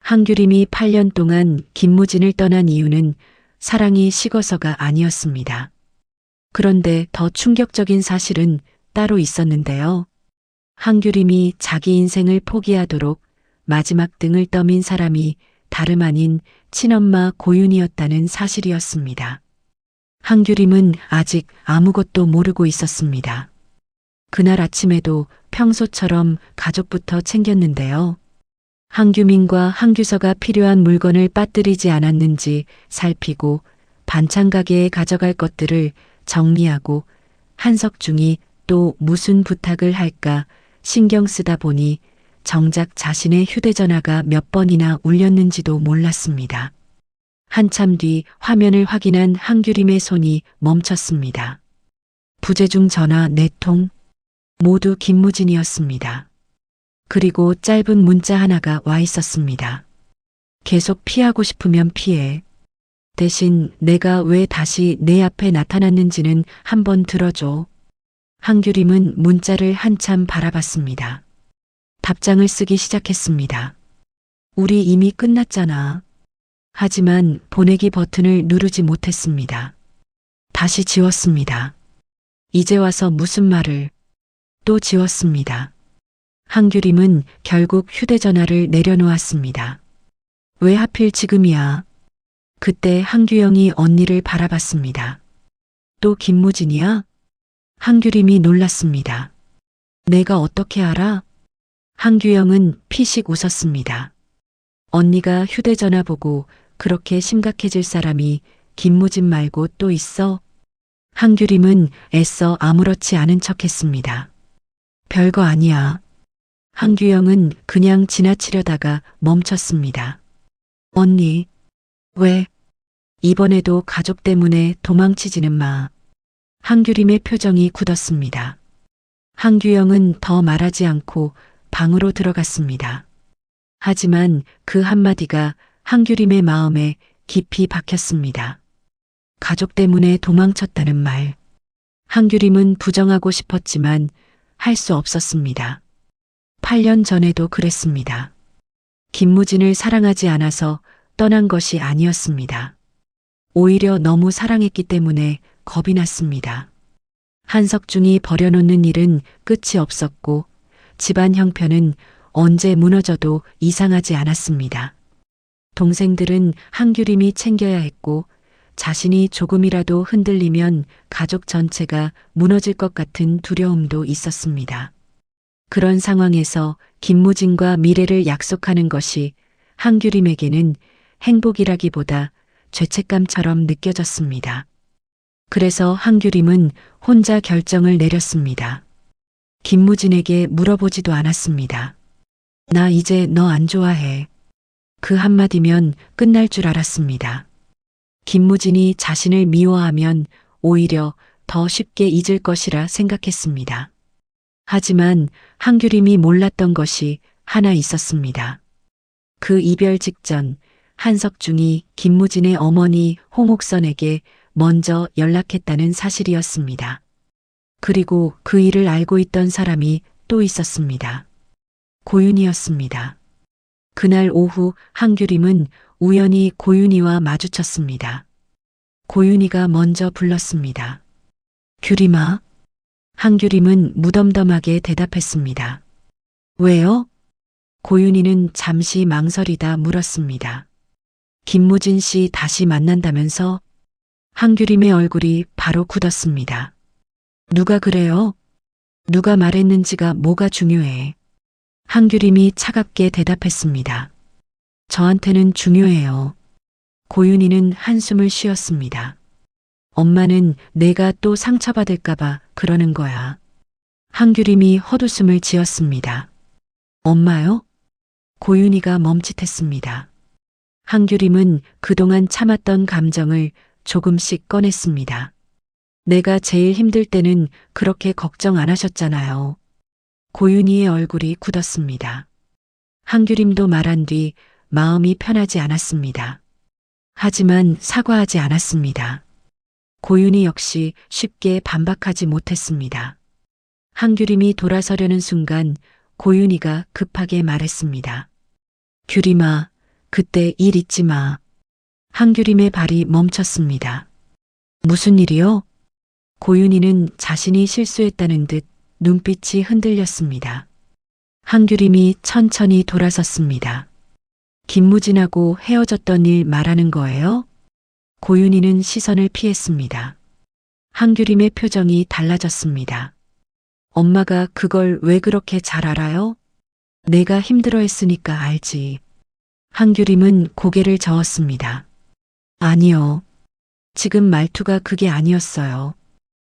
한규림이 8년 동안 김무진을 떠난 이유는 사랑이 식어서가 아니었습니다. 그런데 더 충격적인 사실은 따로 있었는데요. 한규림이 자기 인생을 포기하도록 마지막 등을 떠민 사람이 다름 아닌 친엄마 고윤이었다는 사실이었습니다. 한규림은 아직 아무것도 모르고 있었습니다. 그날 아침에도 평소처럼 가족부터 챙겼는데요. 한규민과 한규서가 필요한 물건을 빠뜨리지 않았는지 살피고 반찬 가게에 가져갈 것들을 정리하고 한석중이 또 무슨 부탁을 할까 신경 쓰다 보니 정작 자신의 휴대전화가 몇 번이나 울렸는지도 몰랐습니다. 한참 뒤 화면을 확인한 한규림의 손이 멈췄습니다. 부재중 전화 4통, 모두 김무진이었습니다. 그리고 짧은 문자 하나가 와 있었습니다. 계속 피하고 싶으면 피해. 대신 내가 왜 다시 내 앞에 나타났는지는 한번 들어줘. 한규림은 문자를 한참 바라봤습니다. 답장을 쓰기 시작했습니다. 우리 이미 끝났잖아. 하지만 보내기 버튼을 누르지 못했습니다. 다시 지웠습니다. 이제 와서 무슨 말을. 또 지웠습니다. 한규림은 결국 휴대전화를 내려놓았습니다. 왜 하필 지금이야? 그때 한규영이 언니를 바라봤습니다. 또 김무진이야? 한규림이 놀랐습니다. 내가 어떻게 알아? 한규영은 피식 웃었습니다. 언니가 휴대전화 보고 그렇게 심각해질 사람이 김무진 말고 또 있어? 한규림은 애써 아무렇지 않은 척했습니다. 별거 아니야. 한규영은 그냥 지나치려다가 멈췄습니다. 언니, 왜? 이번에도 가족 때문에 도망치지는 마. 한규림의 표정이 굳었습니다. 한규영은 더 말하지 않고 방으로 들어갔습니다. 하지만 그 한마디가 한규림의 마음에 깊이 박혔습니다. 가족 때문에 도망쳤다는 말. 한규림은 부정하고 싶었지만 할 수 없었습니다. 8년 전에도 그랬습니다. 김무진을 사랑하지 않아서 떠난 것이 아니었습니다. 오히려 너무 사랑했기 때문에 겁이 났습니다. 한석중이 버려놓는 일은 끝이 없었고 집안 형편은 언제 무너져도 이상하지 않았습니다. 동생들은 한규림이 챙겨야 했고 자신이 조금이라도 흔들리면 가족 전체가 무너질 것 같은 두려움도 있었습니다. 그런 상황에서 김무진과 미래를 약속하는 것이 한규림에게는 행복이라기보다 죄책감처럼 느껴졌습니다. 그래서 한규림은 혼자 결정을 내렸습니다. 김무진에게 물어보지도 않았습니다. 나 이제 너 안 좋아해. 그 한마디면 끝날 줄 알았습니다. 김무진이 자신을 미워하면 오히려 더 쉽게 잊을 것이라 생각했습니다. 하지만 한규림이 몰랐던 것이 하나 있었습니다. 그 이별 직전 한석중이 김무진의 어머니 홍옥선에게 먼저 연락했다는 사실이었습니다. 그리고 그 일을 알고 있던 사람이 또 있었습니다. 고윤이었습니다. 그날 오후 한규림은 우연히 고윤이와 마주쳤습니다. 고윤이가 먼저 불렀습니다. 규림아. 한규림은 무덤덤하게 대답했습니다. 왜요? 고윤이는 잠시 망설이다 물었습니다. 김무진 씨 다시 만난다면서? 한규림의 얼굴이 바로 굳었습니다. 누가 그래요? 누가 말했는지가 뭐가 중요해? 한규림이 차갑게 대답했습니다. 저한테는 중요해요. 고윤이는 한숨을 쉬었습니다. 엄마는 내가 또 상처받을까봐 그러는 거야. 한규림이 헛웃음을 지었습니다. 엄마요? 고윤이가 멈칫했습니다. 한규림은 그동안 참았던 감정을 조금씩 꺼냈습니다. 내가 제일 힘들 때는 그렇게 걱정 안 하셨잖아요. 고윤이의 얼굴이 굳었습니다. 한규림도 말한 뒤 마음이 편하지 않았습니다. 하지만 사과하지 않았습니다. 고윤이 역시 쉽게 반박하지 못했습니다. 한규림이 돌아서려는 순간 고윤이가 급하게 말했습니다. 규림아, 그때 일 잊지 마. 한규림의 발이 멈췄습니다. 무슨 일이요? 고윤희는 자신이 실수했다는 듯 눈빛이 흔들렸습니다. 한규림이 천천히 돌아섰습니다. 김무진하고 헤어졌던 일 말하는 거예요? 고윤희는 시선을 피했습니다. 한규림의 표정이 달라졌습니다. 엄마가 그걸 왜 그렇게 잘 알아요? 내가 힘들어했으니까 알지. 한규림은 고개를 저었습니다. 아니요. 지금 말투가 그게 아니었어요.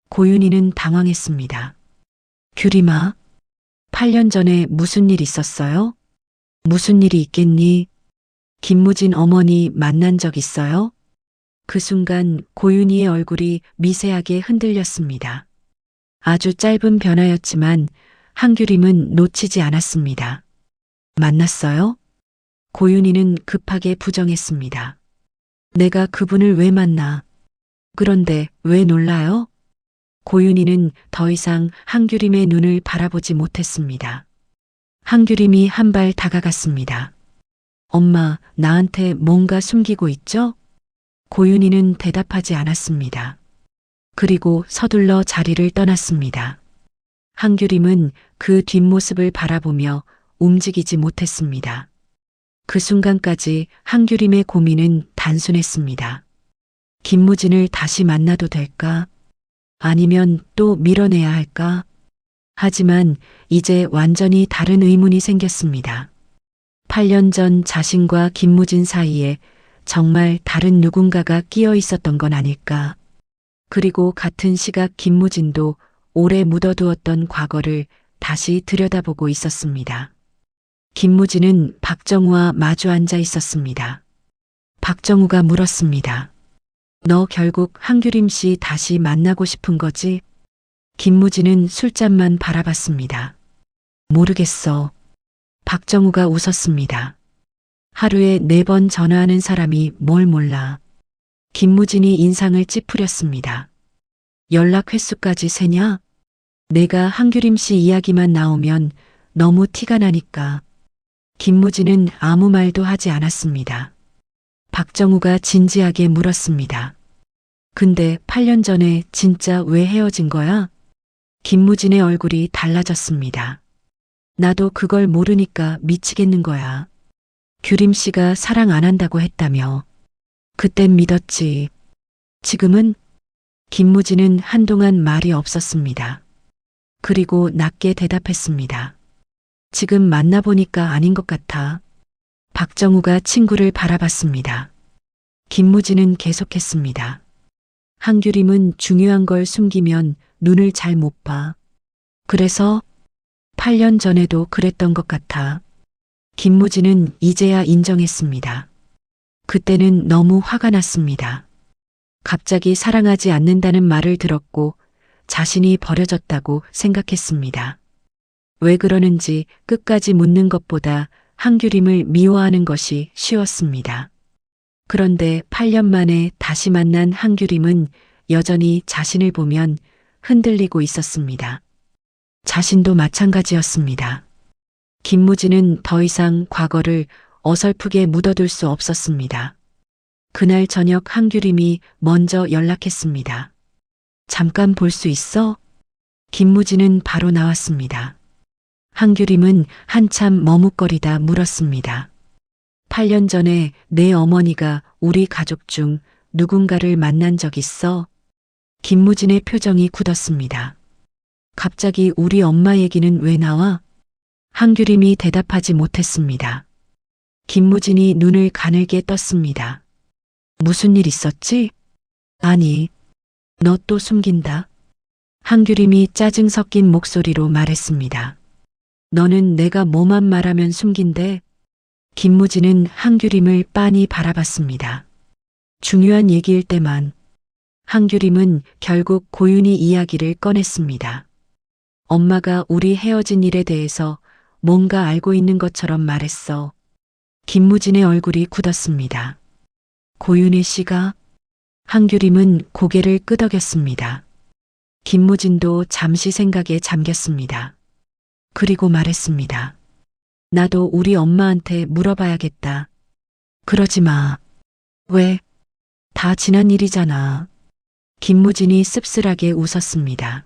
고윤희는 당황했습니다. 규림아, 8년 전에 무슨 일 있었어요? 무슨 일이 있겠니? 김무진 어머니 만난 적 있어요? 그 순간 고윤희의 얼굴이 미세하게 흔들렸습니다. 아주 짧은 변화였지만 한규림은 놓치지 않았습니다. 만났어요? 고윤희는 급하게 부정했습니다. 내가 그분을 왜 만나? 그런데 왜 놀라요? 고윤희는 더 이상 한규림의 눈을 바라보지 못했습니다. 한규림이 한 발 다가갔습니다. 엄마, 나한테 뭔가 숨기고 있죠? 고윤희는 대답하지 않았습니다. 그리고 서둘러 자리를 떠났습니다. 한규림은 그 뒷모습을 바라보며 움직이지 못했습니다. 그 순간까지 한규림의 고민은 단순했습니다. 김무진을 다시 만나도 될까? 아니면 또 밀어내야 할까? 하지만 이제 완전히 다른 의문이 생겼습니다. 8년 전 자신과 김무진 사이에 정말 다른 누군가가 끼어 있었던 건 아닐까? 그리고 같은 시각 김무진도 오래 묻어두었던 과거를 다시 들여다보고 있었습니다. 김무진은 박정우와 마주 앉아 있었습니다. 박정우가 물었습니다. 너 결국 한규림 씨 다시 만나고 싶은 거지? 김무진은 술잔만 바라봤습니다. 모르겠어. 박정우가 웃었습니다. 하루에 4번 전화하는 사람이 뭘 몰라. 김무진이 인상을 찌푸렸습니다. 연락 횟수까지 세냐? 내가 한규림 씨 이야기만 나오면 너무 티가 나니까. 김무진은 아무 말도 하지 않았습니다. 박정우가 진지하게 물었습니다. 근데 8년 전에 진짜 왜 헤어진 거야? 김무진의 얼굴이 달라졌습니다. 나도 그걸 모르니까 미치겠는 거야. 규림 씨가 사랑 안 한다고 했다며. 그땐 믿었지. 지금은? 김무진은 한동안 말이 없었습니다. 그리고 낮게 대답했습니다. 지금 만나보니까 아닌 것 같아. 박정우가 친구를 바라봤습니다. 김무진은 계속했습니다. 한규림은 중요한 걸 숨기면 눈을 잘 못 봐. 그래서 8년 전에도 그랬던 것 같아. 김무진은 이제야 인정했습니다. 그때는 너무 화가 났습니다. 갑자기 사랑하지 않는다는 말을 들었고 자신이 버려졌다고 생각했습니다. 왜 그러는지 끝까지 묻는 것보다 한규림을 미워하는 것이 쉬웠습니다. 그런데 8년 만에 다시 만난 한규림은 여전히 자신을 보면 흔들리고 있었습니다. 자신도 마찬가지였습니다. 김무진은 더 이상 과거를 어설프게 묻어둘 수 없었습니다. 그날 저녁 한규림이 먼저 연락했습니다. 잠깐 볼 수 있어? 김무진은 바로 나왔습니다. 한규림은 한참 머뭇거리다 물었습니다. 8년 전에 내 어머니가 우리 가족 중 누군가를 만난 적 있어? 김무진의 표정이 굳었습니다. 갑자기 우리 엄마 얘기는 왜 나와? 한규림이 대답하지 못했습니다. 김무진이 눈을 가늘게 떴습니다. 무슨 일 있었지? 아니, 너 또 숨긴다. 한규림이 짜증 섞인 목소리로 말했습니다. 너는 내가 뭐만 말하면 숨긴대? 김무진은 한규림을 빤히 바라봤습니다. 중요한 얘기일 때만. 한규림은 결국 고윤희 이야기를 꺼냈습니다. 엄마가 우리 헤어진 일에 대해서 뭔가 알고 있는 것처럼 말했어. 김무진의 얼굴이 굳었습니다. 고윤희 씨가? 한규림은 고개를 끄덕였습니다. 김무진도 잠시 생각에 잠겼습니다. 그리고 말했습니다. 나도 우리 엄마한테 물어봐야겠다. 그러지 마. 왜? 다 지난 일이잖아. 김무진이 씁쓸하게 웃었습니다.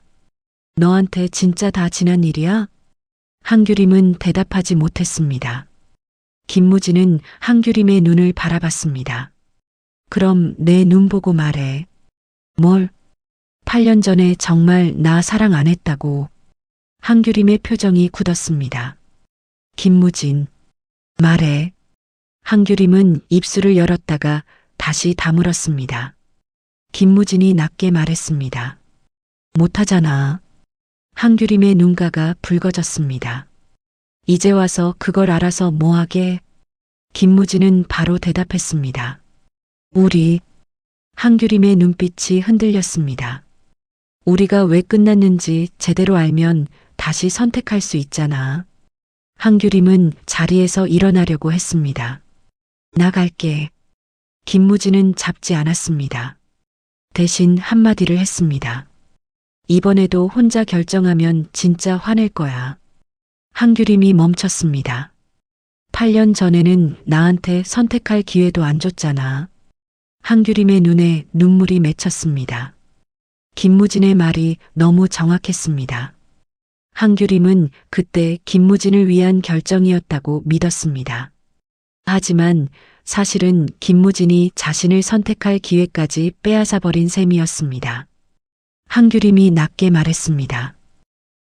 너한테 진짜 다 지난 일이야? 한규림은 대답하지 못했습니다. 김무진은 한규림의 눈을 바라봤습니다. 그럼 내 눈 보고 말해. 뭘? 8년 전에 정말 나 사랑 안 했다고. 한규림의 표정이 굳었습니다. 김무진, 말해. 한규림은 입술을 열었다가 다시 다물었습니다. 김무진이 낮게 말했습니다. 못하잖아. 한규림의 눈가가 붉어졌습니다. 이제 와서 그걸 알아서 뭐하게? 김무진은 바로 대답했습니다. 우리. 한규림의 눈빛이 흔들렸습니다. 우리가 왜 끝났는지 제대로 알면 다시 선택할 수 있잖아. 한규림은 자리에서 일어나려고 했습니다. 나갈게. 김무진은 잡지 않았습니다. 대신 한마디를 했습니다. 이번에도 혼자 결정하면 진짜 화낼 거야. 한규림이 멈췄습니다. 8년 전에는 나한테 선택할 기회도 안 줬잖아. 한규림의 눈에 눈물이 맺혔습니다. 김무진의 말이 너무 정확했습니다. 한규림은 그때 김무진을 위한 결정이었다고 믿었습니다. 하지만 사실은 김무진이 자신을 선택할 기회까지 빼앗아버린 셈이었습니다. 한규림이 낮게 말했습니다.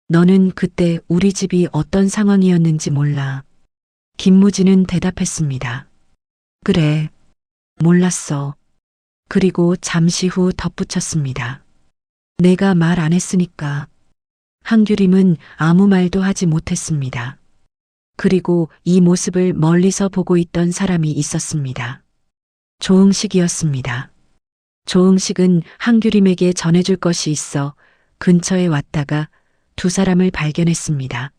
너는 그때 우리 집이 어떤 상황이었는지 몰라. 김무진은 대답했습니다. 그래, 몰랐어. 그리고 잠시 후 덧붙였습니다. 내가 말 안 했으니까. 한규림은 아무 말도 하지 못했습니다. 그리고 이 모습을 멀리서 보고 있던 사람이 있었습니다. 조응식이었습니다. 조응식은 한규림에게 전해줄 것이 있어 근처에 왔다가 두 사람을 발견했습니다.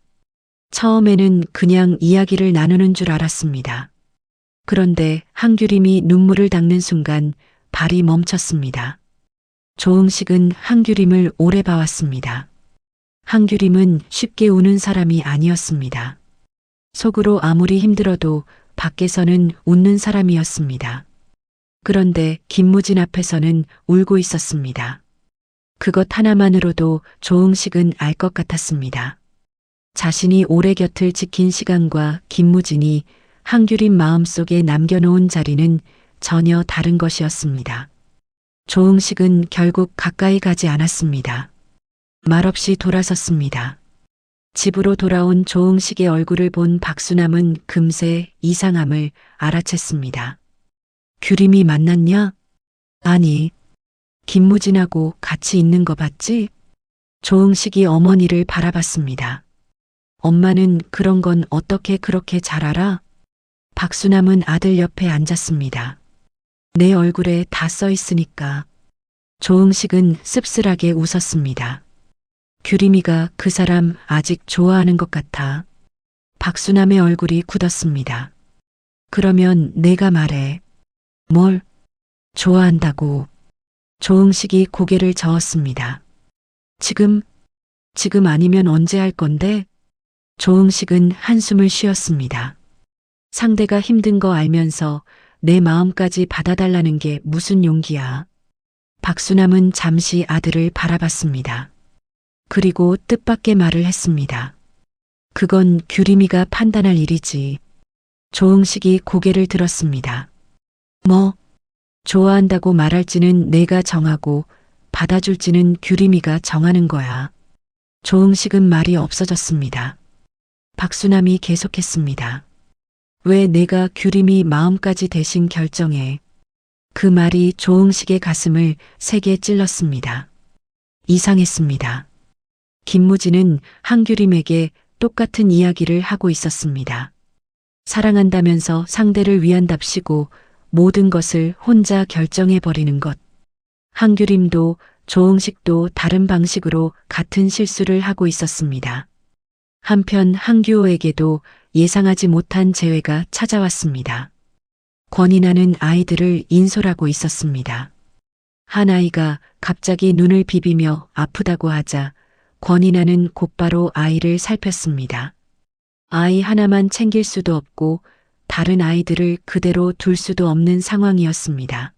처음에는 그냥 이야기를 나누는 줄 알았습니다. 그런데 한규림이 눈물을 닦는 순간 발이 멈췄습니다. 조응식은 한규림을 오래 봐왔습니다. 한규림은 쉽게 우는 사람이 아니었습니다. 속으로 아무리 힘들어도 밖에서는 웃는 사람이었습니다. 그런데 김무진 앞에서는 울고 있었습니다. 그것 하나만으로도 조응식은 알 것 같았습니다. 자신이 오래 곁을 지킨 시간과 김무진이 한규림 마음속에 남겨놓은 자리는 전혀 다른 것이었습니다. 조응식은 결국 가까이 가지 않았습니다. 말없이 돌아섰습니다. 집으로 돌아온 조응식의 얼굴을 본 박수남은 금세 이상함을 알아챘습니다. 규림이 만났냐? 아니, 김무진하고 같이 있는 거 봤지? 조응식이 어머니를 바라봤습니다. 엄마는 그런 건 어떻게 그렇게 잘 알아? 박수남은 아들 옆에 앉았습니다. 내 얼굴에 다 써 있으니까. 조응식은 씁쓸하게 웃었습니다. 규림이가 그 사람 아직 좋아하는 것 같아. 박수남의 얼굴이 굳었습니다. 그러면 내가 말해. 뭘? 좋아한다고. 조응식이 고개를 저었습니다. 지금 아니면 언제 할 건데? 조응식은 한숨을 쉬었습니다. 상대가 힘든 거 알면서 내 마음까지 받아달라는 게 무슨 용기야. 박수남은 잠시 아들을 바라봤습니다. 그리고 뜻밖의 말을 했습니다. 그건 규림이가 판단할 일이지. 조응식이 고개를 들었습니다. 뭐? 좋아한다고 말할지는 내가 정하고 받아줄지는 규림이가 정하는 거야. 조응식은 말이 없어졌습니다. 박수남이 계속했습니다. 왜 내가 규림이 마음까지 대신 결정해. 그 말이 조응식의 가슴을 세게 찔렀습니다. 이상했습니다. 김무진은 한규림에게 똑같은 이야기를 하고 있었습니다. 사랑한다면서 상대를 위한답시고 모든 것을 혼자 결정해버리는 것. 한규림도 조응식도 다른 방식으로 같은 실수를 하고 있었습니다. 한편 한규호에게도 예상하지 못한 재회가 찾아왔습니다. 권인아는 아이들을 인솔하고 있었습니다. 한 아이가 갑자기 눈을 비비며 아프다고 하자 권인아는 곧바로 아이를 살폈습니다. 아이 하나만 챙길 수도 없고 다른 아이들을 그대로 둘 수도 없는 상황이었습니다.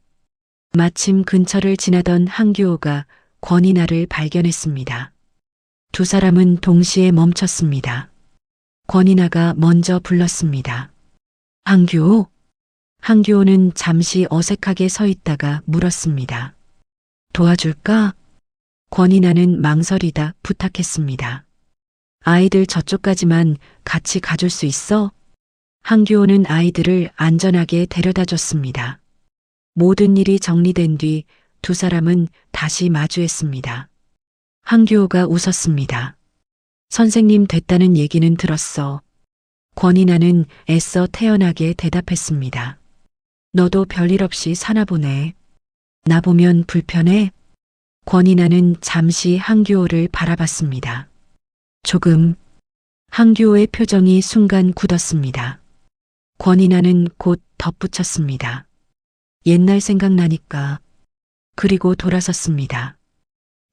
마침 근처를 지나던 한규호가 권이나를 발견했습니다. 두 사람은 동시에 멈췄습니다. 권이나가 먼저 불렀습니다. 한규호? 한규호는 잠시 어색하게 서 있다가 물었습니다. 도와줄까? 권이나는 망설이다 부탁했습니다. 아이들 저쪽까지만 같이 가줄 수 있어? 한규호는 아이들을 안전하게 데려다 줬습니다. 모든 일이 정리된 뒤 두 사람은 다시 마주했습니다. 한규호가 웃었습니다. 선생님 됐다는 얘기는 들었어. 권이나는 애써 태연하게 대답했습니다. 너도 별일 없이 사나 보네. 나 보면 불편해? 권이나는 잠시 한규호를 바라봤습니다. 조금. 한규호의 표정이 순간 굳었습니다. 권이나는 곧 덧붙였습니다. 옛날 생각나니까. 그리고 돌아섰습니다.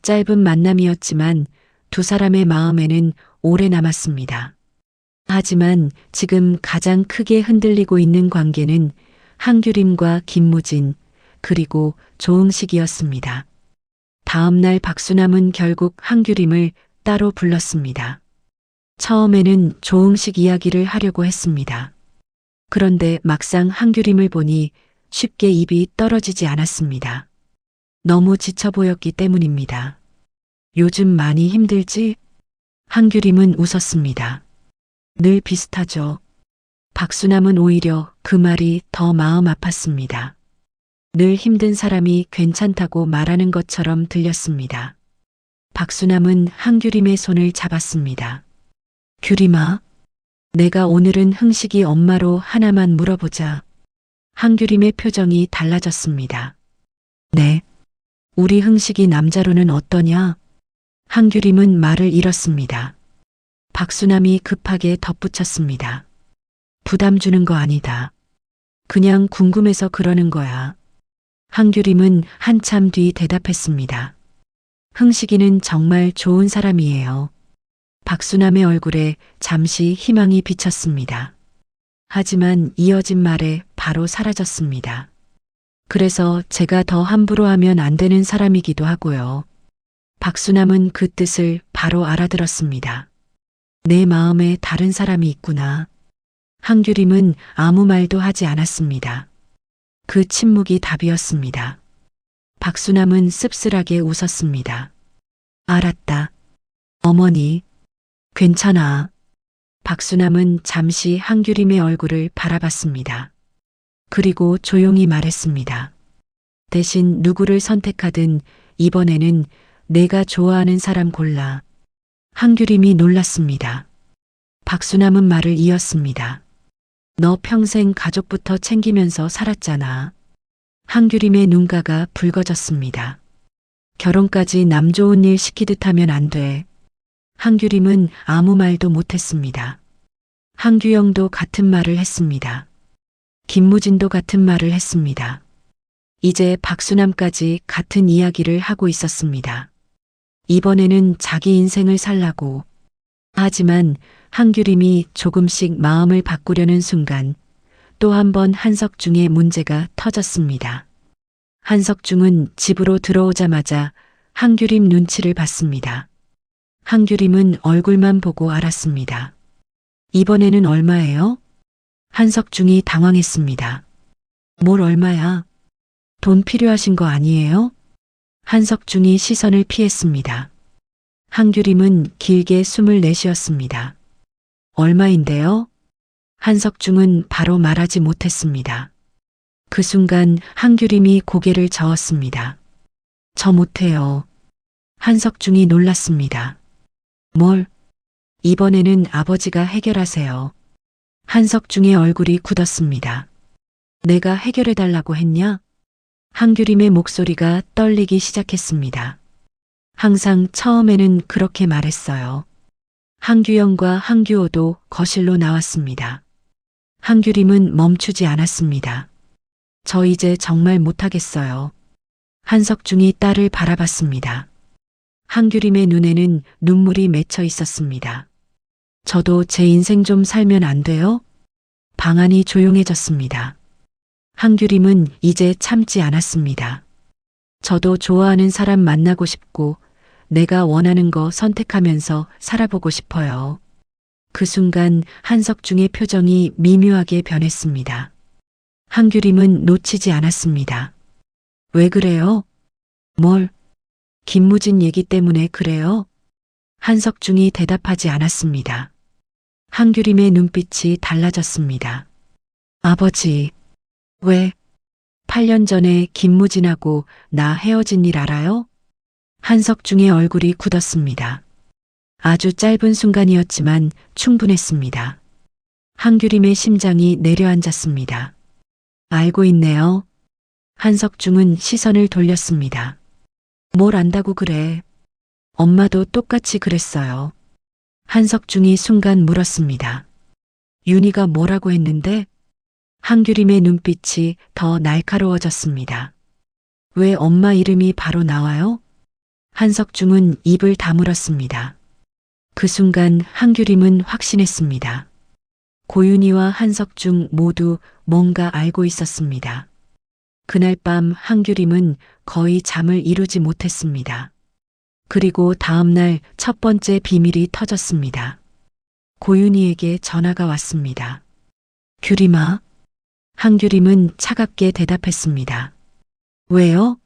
짧은 만남이었지만 두 사람의 마음에는 오래 남았습니다. 하지만 지금 가장 크게 흔들리고 있는 관계는 한규림과 김무진 그리고 조응식이었습니다. 다음 날 박수남은 결국 한규림을 따로 불렀습니다. 처음에는 조응식 이야기를 하려고 했습니다. 그런데 막상 한규림을 보니 쉽게 입이 떨어지지 않았습니다. 너무 지쳐 보였기 때문입니다. 요즘 많이 힘들지? 한규림은 웃었습니다. 늘 비슷하죠. 박수남은 오히려 그 말이 더 마음 아팠습니다. 늘 힘든 사람이 괜찮다고 말하는 것처럼 들렸습니다. 박수남은 한규림의 손을 잡았습니다. 규림아, 내가 오늘은 흥식이 엄마로 하나만 물어보자. 한규림의 표정이 달라졌습니다. 네. 우리 흥식이 남자로는 어떠냐? 한규림은 말을 잃었습니다. 박수남이 급하게 덧붙였습니다. 부담 주는 거 아니다. 그냥 궁금해서 그러는 거야. 한규림은 한참 뒤 대답했습니다. 흥식이는 정말 좋은 사람이에요. 박수남의 얼굴에 잠시 희망이 비쳤습니다. 하지만 이어진 말에 바로 사라졌습니다. 그래서 제가 더 함부로 하면 안 되는 사람이기도 하고요. 박수남은 그 뜻을 바로 알아들었습니다. 내 마음에 다른 사람이 있구나. 한규림은 아무 말도 하지 않았습니다. 그 침묵이 답이었습니다. 박수남은 씁쓸하게 웃었습니다. 알았다. 어머니, 괜찮아. 박수남은 잠시 한규림의 얼굴을 바라봤습니다. 그리고 조용히 말했습니다. 대신 누구를 선택하든 이번에는 내가 좋아하는 사람 골라. 한규림이 놀랐습니다. 박수남은 말을 이었습니다. 너 평생 가족부터 챙기면서 살았잖아. 한규림의 눈가가 붉어졌습니다. 결혼까지 남 좋은 일 시키듯 하면 안 돼. 한규림은 아무 말도 못했습니다. 한규영도 같은 말을 했습니다. 김무진도 같은 말을 했습니다. 이제 박수남까지 같은 이야기를 하고 있었습니다. 이번에는 자기 인생을 살라고. 하지만 한규림이 조금씩 마음을 바꾸려는 순간 또 한 번 한석중의 문제가 터졌습니다. 한석중은 집으로 들어오자마자 한규림 눈치를 봤습니다. 한규림은 얼굴만 보고 알았습니다. 이번에는 얼마예요? 한석중이 당황했습니다. 뭘 얼마야? 돈 필요하신 거 아니에요? 한석중이 시선을 피했습니다. 한규림은 길게 숨을 내쉬었습니다. 얼마인데요? 한석중은 바로 말하지 못했습니다. 그 순간 한규림이 고개를 저었습니다. 저 못해요. 한석중이 놀랐습니다. 뭘? 이번에는 아버지가 해결하세요. 한석중의 얼굴이 굳었습니다. 내가 해결해달라고 했냐? 한규림의 목소리가 떨리기 시작했습니다. 항상 처음에는 그렇게 말했어요. 한규영과 한규호도 거실로 나왔습니다. 한규림은 멈추지 않았습니다. 저 이제 정말 못하겠어요. 한석중이 딸을 바라봤습니다. 한규림의 눈에는 눈물이 맺혀 있었습니다. 저도 제 인생 좀 살면 안 돼요? 방 안이 조용해졌습니다. 한규림은 이제 참지 않았습니다. 저도 좋아하는 사람 만나고 싶고 내가 원하는 거 선택하면서 살아보고 싶어요. 그 순간 한석중의 표정이 미묘하게 변했습니다. 한규림은 놓치지 않았습니다. 왜 그래요? 뭘? 김무진 얘기 때문에 그래요? 한석중이 대답하지 않았습니다. 한규림의 눈빛이 달라졌습니다. 아버지, 왜? 8년 전에 김무진하고 나 헤어진 일 알아요? 한석중의 얼굴이 굳었습니다. 아주 짧은 순간이었지만 충분했습니다. 한규림의 심장이 내려앉았습니다. 알고 있네요. 한석중은 시선을 돌렸습니다. 뭘 안다고 그래? 엄마도 똑같이 그랬어요. 한석중이 순간 물었습니다. 윤희가 뭐라고 했는데? 한규림의 눈빛이 더 날카로워졌습니다. 왜 엄마 이름이 바로 나와요? 한석중은 입을 다물었습니다. 그 순간 한규림은 확신했습니다. 고윤희와 한석중 모두 뭔가 알고 있었습니다. 그날 밤 한규림은 거의 잠을 이루지 못했습니다. 그리고 다음 날 첫 번째 비밀이 터졌습니다. 고윤희에게 전화가 왔습니다. 규림아. 한규림은 차갑게 대답했습니다. 왜요?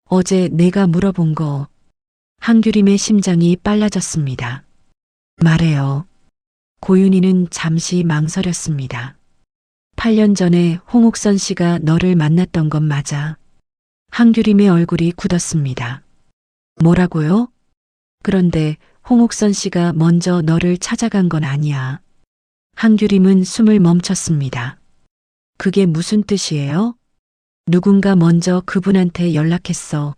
어제 내가 물어본 거. 한규림의 심장이 빨라졌습니다. 말해요. 고윤희는 잠시 망설였습니다. 8년 전에 홍옥선 씨가 너를 만났던 건 맞아. 한규림의 얼굴이 굳었습니다. 뭐라고요? 그런데 홍옥선 씨가 먼저 너를 찾아간 건 아니야. 한규림은 숨을 멈췄습니다. 그게 무슨 뜻이에요? 누군가 먼저 그분한테 연락했어.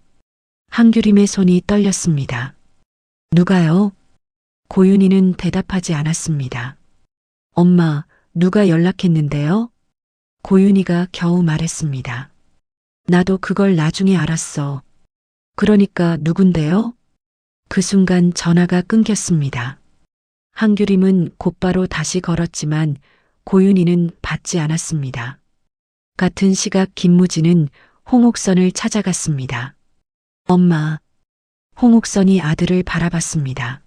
한규림의 손이 떨렸습니다. 누가요? 고윤희는 대답하지 않았습니다. 엄마, 누가 연락했는데요? 고윤희가 겨우 말했습니다. 나도 그걸 나중에 알았어. 그러니까 누군데요? 그 순간 전화가 끊겼습니다. 한규림은 곧바로 다시 걸었지만 고윤희는 받지 않았습니다. 같은 시각 김무진은 홍옥선을 찾아갔습니다. 엄마. 홍옥선이 아들을 바라봤습니다.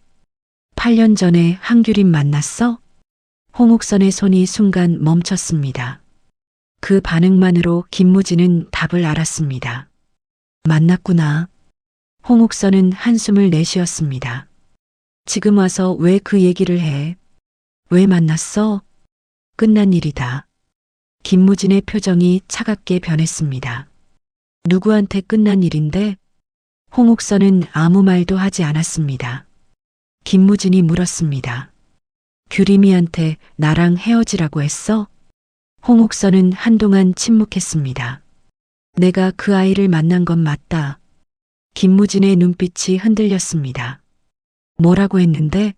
8년 전에 한규림 만났어? 홍옥선의 손이 순간 멈췄습니다. 그 반응만으로 김무진은 답을 알았습니다. 만났구나. 홍옥선은 한숨을 내쉬었습니다. 지금 와서 왜 그 얘기를 해? 왜 만났어? 끝난 일이다. 김무진의 표정이 차갑게 변했습니다. 누구한테 끝난 일인데? 홍옥선은 아무 말도 하지 않았습니다. 김무진이 물었습니다. 규림이한테 나랑 헤어지라고 했어? 홍옥선은 한동안 침묵했습니다. 내가 그 아이를 만난 건 맞다. 김무진의 눈빛이 흔들렸습니다. 뭐라고 했는데?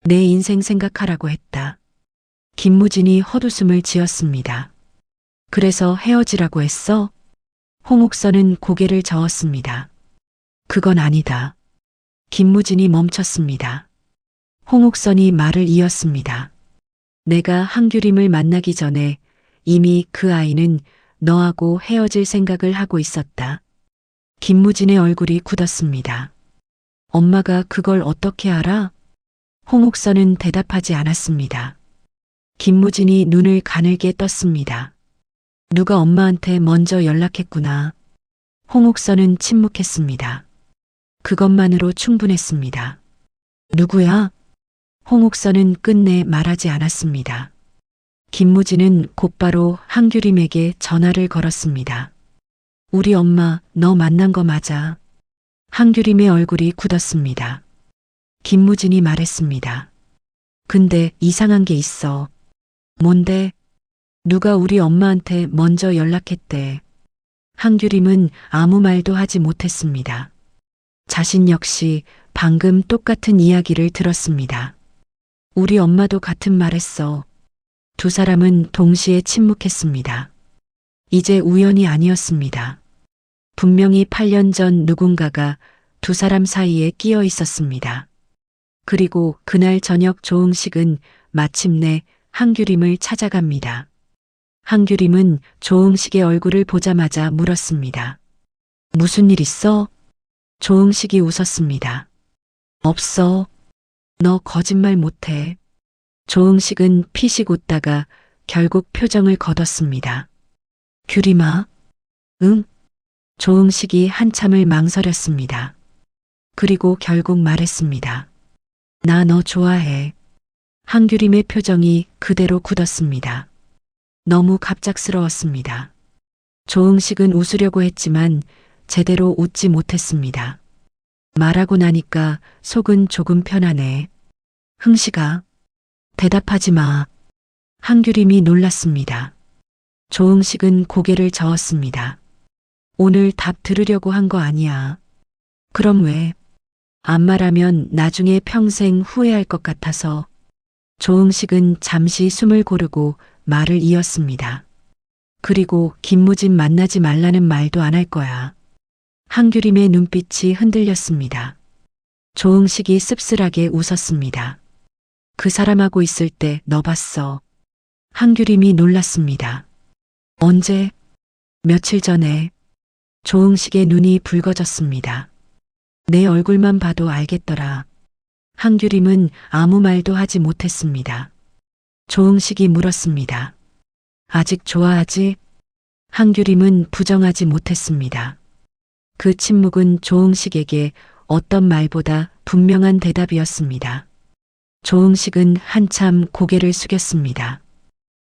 내 인생 생각하라고 했다. 김무진이 헛웃음을 지었습니다. 그래서 헤어지라고 했어? 홍옥선은 고개를 저었습니다. 그건 아니다. 김무진이 멈췄습니다. 홍옥선이 말을 이었습니다. 내가 한규림을 만나기 전에 이미 그 아이는 너하고 헤어질 생각을 하고 있었다. 김무진의 얼굴이 굳었습니다. 엄마가 그걸 어떻게 알아? 홍옥선은 대답하지 않았습니다. 김무진이 눈을 가늘게 떴습니다. 누가 엄마한테 먼저 연락했구나. 홍옥선은 침묵했습니다. 그것만으로 충분했습니다. 누구야? 홍옥선은 끝내 말하지 않았습니다. 김무진은 곧바로 한규림에게 전화를 걸었습니다. 우리 엄마 너 만난 거 맞아. 한규림의 얼굴이 굳었습니다. 김무진이 말했습니다. 근데 이상한 게 있어. 뭔데? 누가 우리 엄마한테 먼저 연락했대. 한규림은 아무 말도 하지 못했습니다. 자신 역시 방금 똑같은 이야기를 들었습니다. 우리 엄마도 같은 말 했어. 두 사람은 동시에 침묵했습니다. 이제 우연이 아니었습니다. 분명히 8년 전 누군가가 두 사람 사이에 끼어 있었습니다. 그리고 그날 저녁 조응식은 마침내 한규림을 찾아갑니다. 한규림은 조응식의 얼굴을 보자마자 물었습니다. 무슨 일 있어? 조응식이 웃었습니다. 없어. 너 거짓말 못해. 조응식은 피식 웃다가 결국 표정을 걷었습니다. 규림아? 응? 조응식이 한참을 망설였습니다. 그리고 결국 말했습니다. 나 너 좋아해. 한규림의 표정이 그대로 굳었습니다. 너무 갑작스러웠습니다. 조응식은 웃으려고 했지만 제대로 웃지 못했습니다. 말하고 나니까 속은 조금 편하네. 흥식아, 대답하지 마. 한규림이 놀랐습니다. 조응식은 고개를 저었습니다. 오늘 답 들으려고 한 거 아니야. 그럼 왜? 안 말하면 나중에 평생 후회할 것 같아서. 조응식은 잠시 숨을 고르고 말을 이었습니다. 그리고 김무진 만나지 말라는 말도 안 할 거야. 한규림의 눈빛이 흔들렸습니다. 조응식이 씁쓸하게 웃었습니다. 그 사람하고 있을 때 너 봤어. 한규림이 놀랐습니다. 언제? 며칠 전에. 조응식의 눈이 붉어졌습니다. 내 얼굴만 봐도 알겠더라. 한규림은 아무 말도 하지 못했습니다. 조응식이 물었습니다. 아직 좋아하지? 한규림은 부정하지 못했습니다. 그 침묵은 조응식에게 어떤 말보다 분명한 대답이었습니다. 조응식은 한참 고개를 숙였습니다.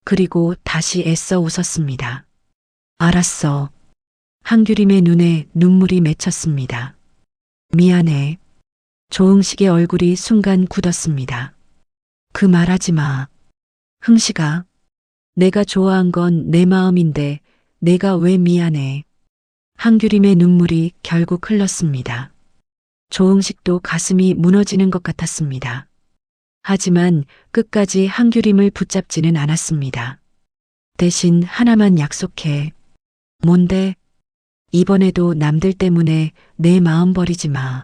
그리고 다시 애써 웃었습니다. 알았어. 한규림의 눈에 눈물이 맺혔습니다. 미안해. 조응식의 얼굴이 순간 굳었습니다. 그 말하지 마. 흥식아, 내가 좋아한 건 내 마음인데 내가 왜 미안해. 한규림의 눈물이 결국 흘렀습니다. 조응식도 가슴이 무너지는 것 같았습니다. 하지만 끝까지 한규림을 붙잡지는 않았습니다. 대신 하나만 약속해. 뭔데? 이번에도 남들 때문에 내 마음 버리지 마.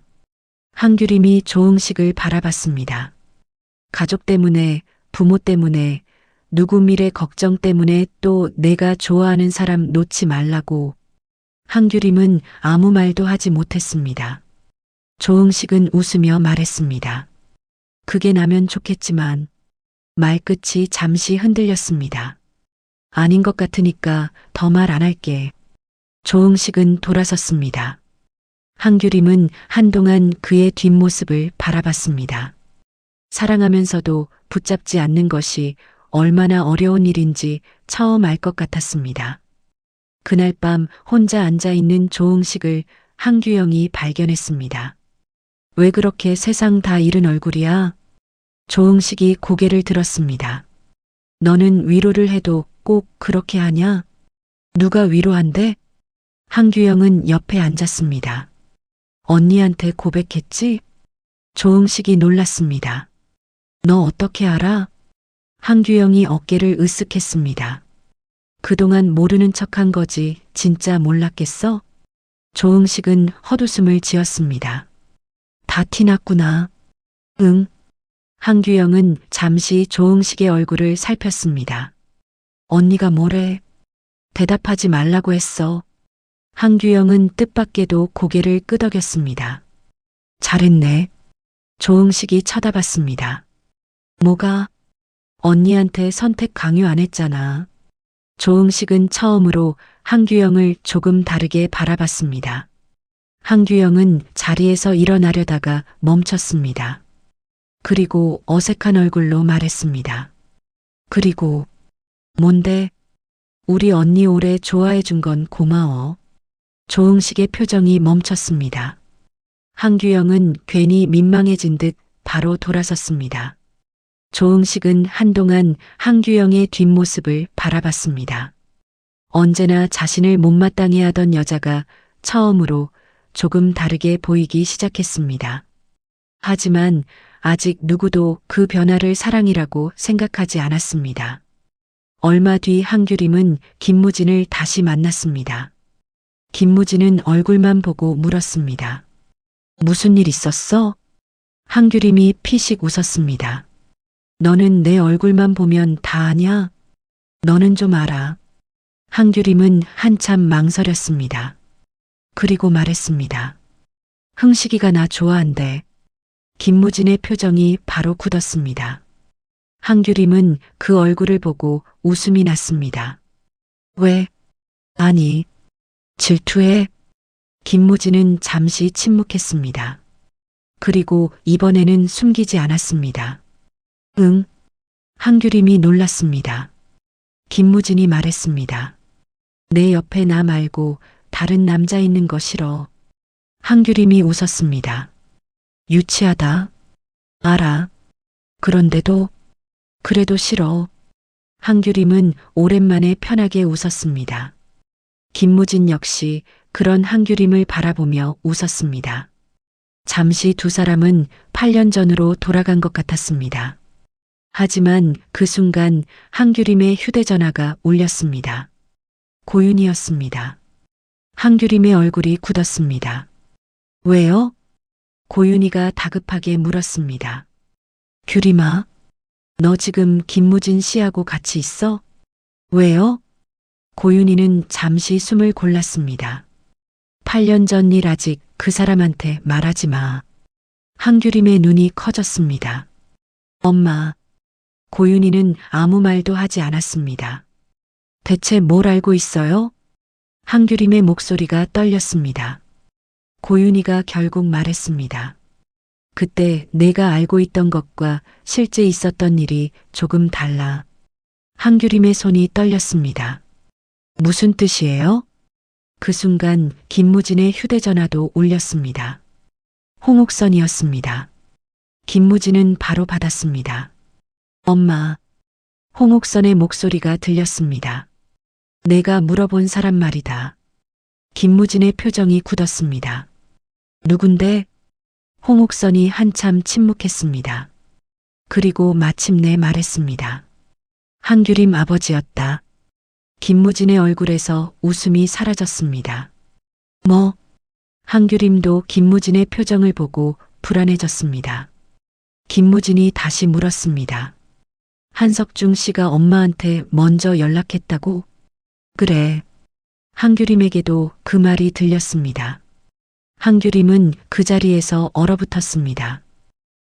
한규림이 조응식을 바라봤습니다. 가족 때문에, 부모 때문에, 누구 미래 걱정 때문에 또 내가 좋아하는 사람 놓지 말라고. 한규림은 아무 말도 하지 못했습니다. 조응식은 웃으며 말했습니다. 그게 나면 좋겠지만. 말끝이 잠시 흔들렸습니다. 아닌 것 같으니까 더 말 안 할게. 조응식은 돌아섰습니다. 한규림은 한동안 그의 뒷모습을 바라봤습니다. 사랑하면서도 붙잡지 않는 것이 얼마나 어려운 일인지 처음 알 것 같았습니다. 그날 밤 혼자 앉아 있는 조응식을 한규영이 발견했습니다. 왜 그렇게 세상 다 잃은 얼굴이야? 조응식이 고개를 들었습니다. 너는 위로를 해도 꼭 그렇게 하냐? 누가 위로한대? 한규영은 옆에 앉았습니다. 언니한테 고백했지? 조응식이 놀랐습니다. 너 어떻게 알아? 한규영이 어깨를 으쓱했습니다. 그동안 모르는 척한 거지 진짜 몰랐겠어? 조응식은 헛웃음을 지었습니다. 다 티났구나. 응. 한규영은 잠시 조응식의 얼굴을 살폈습니다. 언니가 뭐래? 대답하지 말라고 했어. 한규영은 뜻밖에도 고개를 끄덕였습니다. 잘했네. 조응식이 쳐다봤습니다. 뭐가? 언니한테 선택 강요 안 했잖아. 조응식은 처음으로 한규영을 조금 다르게 바라봤습니다. 한규영은 자리에서 일어나려다가 멈췄습니다. 그리고 어색한 얼굴로 말했습니다. 그리고 뭔데? 우리 언니 오래 좋아해 준 건 고마워. 조응식의 표정이 멈췄습니다. 한규영은 괜히 민망해진 듯 바로 돌아섰습니다. 조응식은 한동안 한규영의 뒷모습을 바라봤습니다. 언제나 자신을 못마땅해 하던 여자가 처음으로 조금 다르게 보이기 시작했습니다. 하지만 아직 누구도 그 변화를 사랑이라고 생각하지 않았습니다. 얼마 뒤 한규림은 김무진을 다시 만났습니다. 김무진은 얼굴만 보고 물었습니다. 무슨 일 있었어? 한규림이 피식 웃었습니다. 너는 내 얼굴만 보면 다 아냐? 너는 좀 알아. 한규림은 한참 망설였습니다. 그리고 말했습니다. 흥식이가 나 좋아한대. 김무진의 표정이 바로 굳었습니다. 한규림은 그 얼굴을 보고 웃음이 났습니다. 왜? 아니, 질투해? 김무진은 잠시 침묵했습니다. 그리고 이번에는 숨기지 않았습니다. 응. 한규림이 놀랐습니다. 김무진이 말했습니다. 내 옆에 나 말고 다른 남자 있는 거 싫어. 한규림이 웃었습니다. 유치하다. 알아. 그런데도, 그래도 싫어. 한규림은 오랜만에 편하게 웃었습니다. 김무진 역시 그런 한규림을 바라보며 웃었습니다. 잠시 두 사람은 8년 전으로 돌아간 것 같았습니다. 하지만 그 순간 한규림의 휴대전화가 울렸습니다. 고윤이었습니다. 한규림의 얼굴이 굳었습니다. 왜요? 고윤이가 다급하게 물었습니다. 규림아, 너 지금 김무진 씨하고 같이 있어? 왜요? 고윤이는 잠시 숨을 골랐습니다. 8년 전 일 아직 그 사람한테 말하지 마. 한규림의 눈이 커졌습니다. 엄마. 고윤이는 아무 말도 하지 않았습니다. 대체 뭘 알고 있어요? 한규림의 목소리가 떨렸습니다. 고윤이가 결국 말했습니다. 그때 내가 알고 있던 것과 실제 있었던 일이 조금 달라. 한규림의 손이 떨렸습니다. 무슨 뜻이에요? 그 순간 김무진의 휴대전화도 울렸습니다. 홍옥선이었습니다. 김무진은 바로 받았습니다. 엄마. 홍옥선의 목소리가 들렸습니다. 내가 물어본 사람 말이다. 김무진의 표정이 굳었습니다. 누군데? 홍옥선이 한참 침묵했습니다. 그리고 마침내 말했습니다. 한규림 아버지였다. 김무진의 얼굴에서 웃음이 사라졌습니다. 뭐? 한규림도 김무진의 표정을 보고 불안해졌습니다. 김무진이 다시 물었습니다. 한석중 씨가 엄마한테 먼저 연락했다고? 그래. 한규림에게도 그 말이 들렸습니다. 한규림은 그 자리에서 얼어붙었습니다.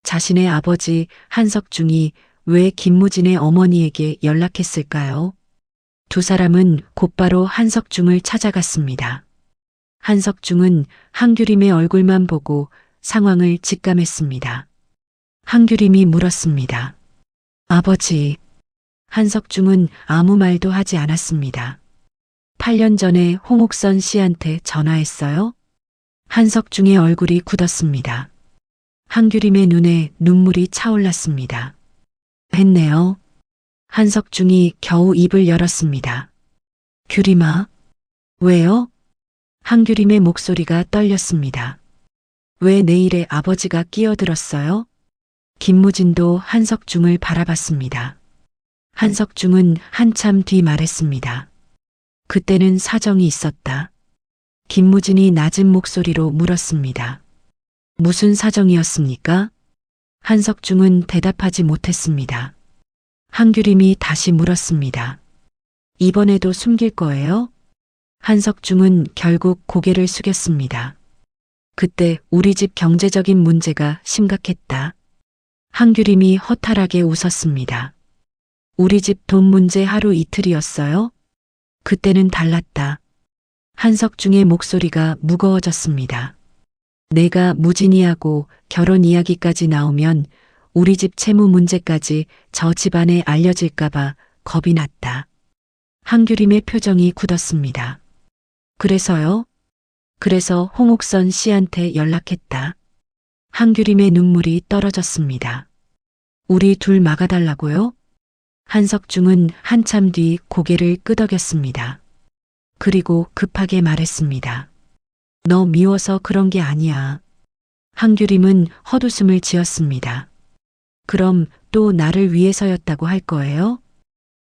자신의 아버지 한석중이 왜 김무진의 어머니에게 연락했을까요? 두 사람은 곧바로 한석중을 찾아갔습니다. 한석중은 한규림의 얼굴만 보고 상황을 직감했습니다. 한규림이 물었습니다. 아버지. 한석중은 아무 말도 하지 않았습니다. 8년 전에 홍옥선 씨한테 전화했어요? 한석중의 얼굴이 굳었습니다. 한규림의 눈에 눈물이 차올랐습니다. 했네요. 한석중이 겨우 입을 열었습니다. 규림아. 왜요? 한규림의 목소리가 떨렸습니다. 왜 내 일에 아버지가 끼어들었어요? 김무진도 한석중을 바라봤습니다. 한석중은 한참 뒤 말했습니다. 그때는 사정이 있었다. 김무진이 낮은 목소리로 물었습니다. 무슨 사정이었습니까? 한석중은 대답하지 못했습니다. 한규림이 다시 물었습니다. 이번에도 숨길 거예요? 한석중은 결국 고개를 숙였습니다. 그때 우리 집 경제적인 문제가 심각했다. 한규림이 허탈하게 웃었습니다. 우리 집 돈 문제 하루 이틀이었어요? 그때는 달랐다. 한석중의 목소리가 무거워졌습니다. 내가 무진이하고 결혼 이야기까지 나오면 우리 집 채무 문제까지 저 집안에 알려질까봐 겁이 났다. 한규림의 표정이 굳었습니다. 그래서요? 그래서 홍옥선 씨한테 연락했다. 한규림의 눈물이 떨어졌습니다. 우리 둘 막아달라고요? 한석중은 한참 뒤 고개를 끄덕였습니다. 그리고 급하게 말했습니다. 너 미워서 그런 게 아니야. 한규림은 헛웃음을 지었습니다. 그럼 또 나를 위해서였다고 할 거예요?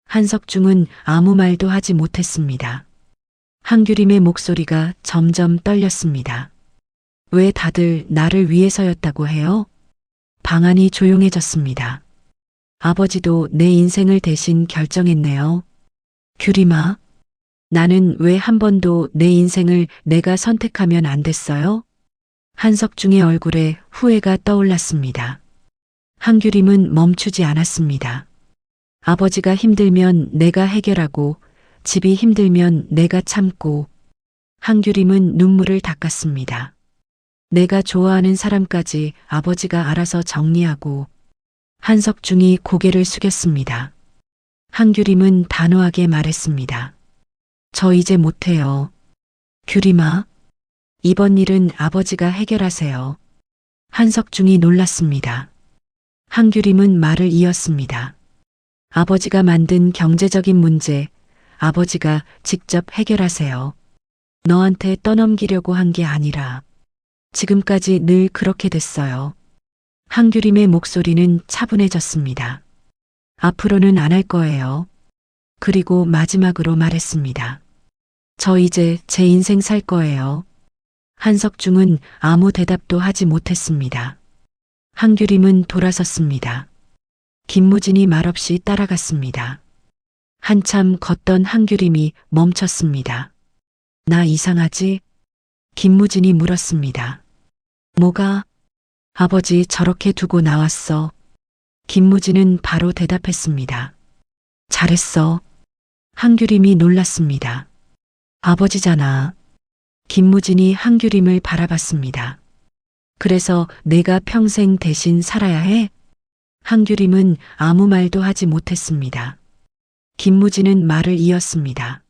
한석중은 아무 말도 하지 못했습니다. 한규림의 목소리가 점점 떨렸습니다. 왜 다들 나를 위해서였다고 해요? 방안이 조용해졌습니다. 아버지도 내 인생을 대신 결정했네요. 규림아, 나는 왜 한 번도 내 인생을 내가 선택하면 안 됐어요? 한석중의 얼굴에 후회가 떠올랐습니다. 한규림은 멈추지 않았습니다. 아버지가 힘들면 내가 해결하고, 집이 힘들면 내가 참고. 한규림은 눈물을 닦았습니다. 내가 좋아하는 사람까지 아버지가 알아서 정리하고. 한석중이 고개를 숙였습니다. 한규림은 단호하게 말했습니다. 저 이제 못해요. 규림아, 이번 일은 아버지가 해결하세요. 한석중이 놀랐습니다. 한규림은 말을 이었습니다. 아버지가 만든 경제적인 문제, 아버지가 직접 해결하세요. 너한테 떠넘기려고 한 게 아니라 지금까지 늘 그렇게 됐어요. 한규림의 목소리는 차분해졌습니다. 앞으로는 안 할 거예요. 그리고 마지막으로 말했습니다. 저 이제 제 인생 살 거예요. 한석중은 아무 대답도 하지 못했습니다. 한규림은 돌아섰습니다. 김무진이 말없이 따라갔습니다. 한참 걷던 한규림이 멈췄습니다. 나 이상하지? 김무진이 물었습니다. 뭐가? 아버지 저렇게 두고 나왔어. 김무진은 바로 대답했습니다. 잘했어. 한규림이 놀랐습니다. 아버지잖아. 김무진이 한규림을 바라봤습니다. 그래서 내가 평생 대신 살아야 해? 한규림은 아무 말도 하지 못했습니다. 김무진은 말을 이었습니다.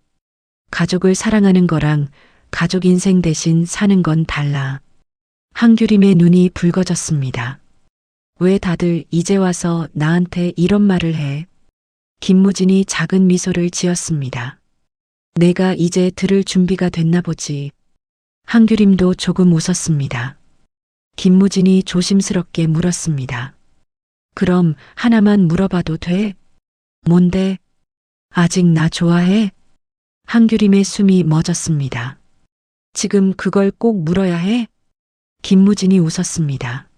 가족을 사랑하는 거랑 가족 인생 대신 사는 건 달라. 한규림의 눈이 붉어졌습니다. 왜 다들 이제 와서 나한테 이런 말을 해? 김무진이 작은 미소를 지었습니다. 내가 이제 들을 준비가 됐나 보지. 한규림도 조금 웃었습니다. 김무진이 조심스럽게 물었습니다. 그럼 하나만 물어봐도 돼? 뭔데? 아직 나 좋아해? 한규림의 숨이 멎었습니다. 지금 그걸 꼭 물어야 해? 김무진이 웃었습니다.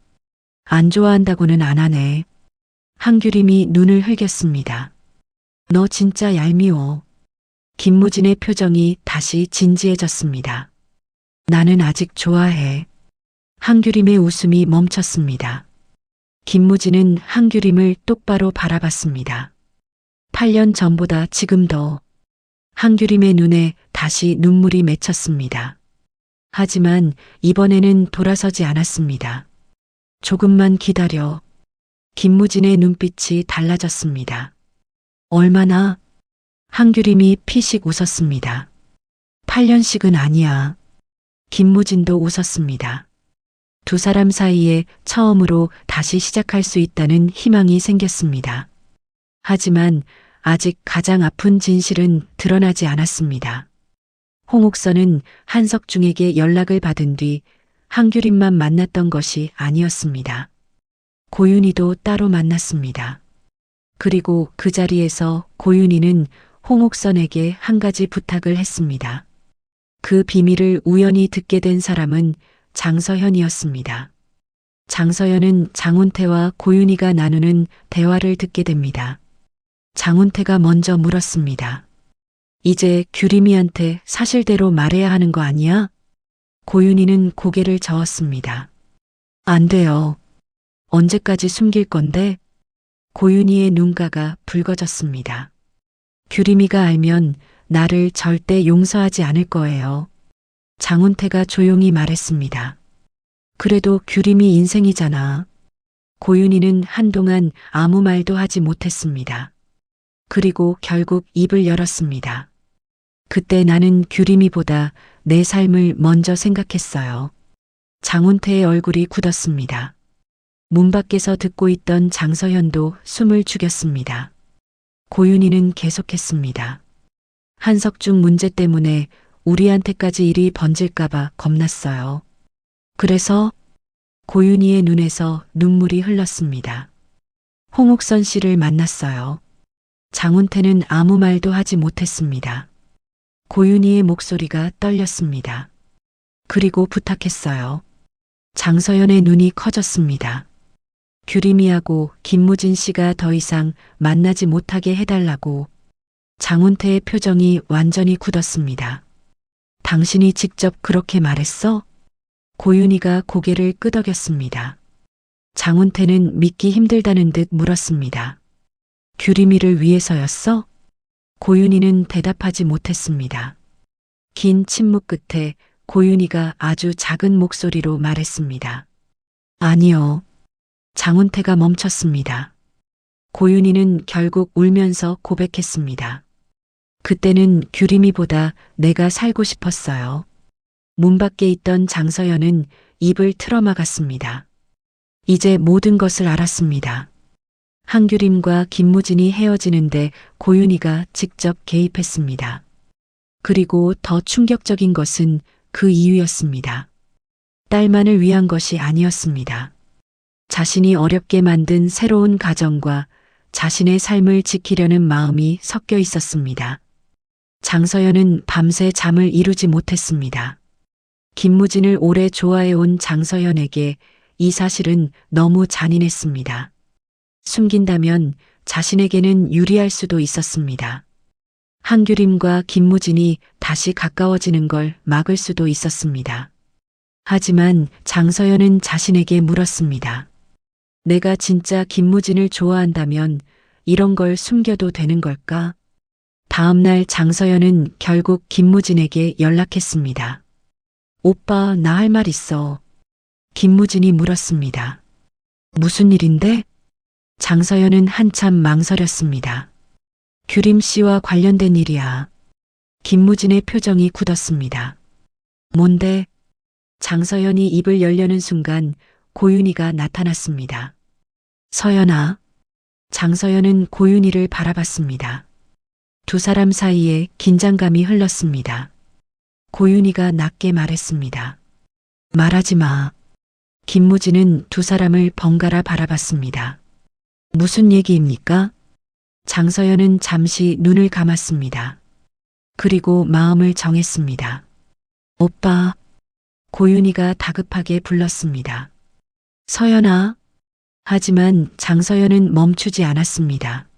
안 좋아한다고는 안 하네. 한규림이 눈을 흘겼습니다. 너 진짜 얄미워. 김무진의 표정이 다시 진지해졌습니다. 나는 아직 좋아해. 한규림의 웃음이 멈췄습니다. 김무진은 한규림을 똑바로 바라봤습니다. 8년 전보다 지금 더. 한규림의 눈에 다시 눈물이 맺혔습니다. 하지만 이번에는 돌아서지 않았습니다. 조금만 기다려. 김무진의 눈빛이 달라졌습니다. 얼마나? 한규림이 피식 웃었습니다. 8년씩은 아니야. 김무진도 웃었습니다. 두 사람 사이에 처음으로 다시 시작할 수 있다는 희망이 생겼습니다. 하지만 아직 가장 아픈 진실은 드러나지 않았습니다. 홍옥선은 한석중에게 연락을 받은 뒤 한규림만 만났던 것이 아니었습니다. 고윤희도 따로 만났습니다. 그리고 그 자리에서 고윤희는 홍옥선에게 한 가지 부탁을 했습니다. 그 비밀을 우연히 듣게 된 사람은 장서현이었습니다. 장서현은 장훈태와 고윤희가 나누는 대화를 듣게 됩니다. 장훈태가 먼저 물었습니다. 이제 규림이한테 사실대로 말해야 하는 거 아니야? 고윤희는 고개를 저었습니다. 안 돼요. 언제까지 숨길 건데? 고윤희의 눈가가 붉어졌습니다. 규림이가 알면 나를 절대 용서하지 않을 거예요. 장훈태가 조용히 말했습니다. 그래도 규림이 인생이잖아. 고윤희는 한동안 아무 말도 하지 못했습니다. 그리고 결국 입을 열었습니다. 그때 나는 규림이보다 내 삶을 먼저 생각했어요. 장훈태의 얼굴이 굳었습니다. 문 밖에서 듣고 있던 장서현도 숨을 죽였습니다. 고윤희는 계속했습니다. 한석중 문제 때문에 우리한테까지 일이 번질까봐 겁났어요. 그래서 고윤희의 눈에서 눈물이 흘렀습니다. 홍옥선 씨를 만났어요. 장훈태는 아무 말도 하지 못했습니다. 고윤희의 목소리가 떨렸습니다. 그리고 부탁했어요. 장서연의 눈이 커졌습니다. 규림이하고 김무진 씨가 더 이상 만나지 못하게 해달라고. 장훈태의 표정이 완전히 굳었습니다. 당신이 직접 그렇게 말했어? 고윤희가 고개를 끄덕였습니다. 장훈태는 믿기 힘들다는 듯 물었습니다. 규림이를 위해서였어? 고윤희는 대답하지 못했습니다. 긴 침묵 끝에 고윤희가 아주 작은 목소리로 말했습니다. 아니요. 장훈태가 멈췄습니다. 고윤희는 결국 울면서 고백했습니다. 그때는 규림이보다 내가 살고 싶었어요. 문 밖에 있던 장서연은 입을 틀어막았습니다. 이제 모든 것을 알았습니다. 한규림과 김무진이 헤어지는데 고윤희가 직접 개입했습니다. 그리고 더 충격적인 것은 그 이유였습니다. 딸만을 위한 것이 아니었습니다. 자신이 어렵게 만든 새로운 가정과 자신의 삶을 지키려는 마음이 섞여 있었습니다. 장서연은 밤새 잠을 이루지 못했습니다. 김무진을 오래 좋아해온 장서연에게 이 사실은 너무 잔인했습니다. 숨긴다면 자신에게는 유리할 수도 있었습니다. 한규림과 김무진이 다시 가까워지는 걸 막을 수도 있었습니다. 하지만 장서연은 자신에게 물었습니다. 내가 진짜 김무진을 좋아한다면 이런 걸 숨겨도 되는 걸까? 다음 날 장서연은 결국 김무진에게 연락했습니다. 오빠, 나 할 말 있어. 김무진이 물었습니다. 무슨 일인데? 장서연은 한참 망설였습니다. 규림 씨와 관련된 일이야. 김무진의 표정이 굳었습니다. 뭔데? 장서연이 입을 열려는 순간 고윤희가 나타났습니다. 서연아. 장서연은 고윤희를 바라봤습니다. 두 사람 사이에 긴장감이 흘렀습니다. 고윤희가 낮게 말했습니다. 말하지 마. 김무진은 두 사람을 번갈아 바라봤습니다. 무슨 얘기입니까? 장서연은 잠시 눈을 감았습니다. 그리고 마음을 정했습니다. 오빠. 고윤희가 다급하게 불렀습니다. 서연아. 하지만 장서연은 멈추지 않았습니다.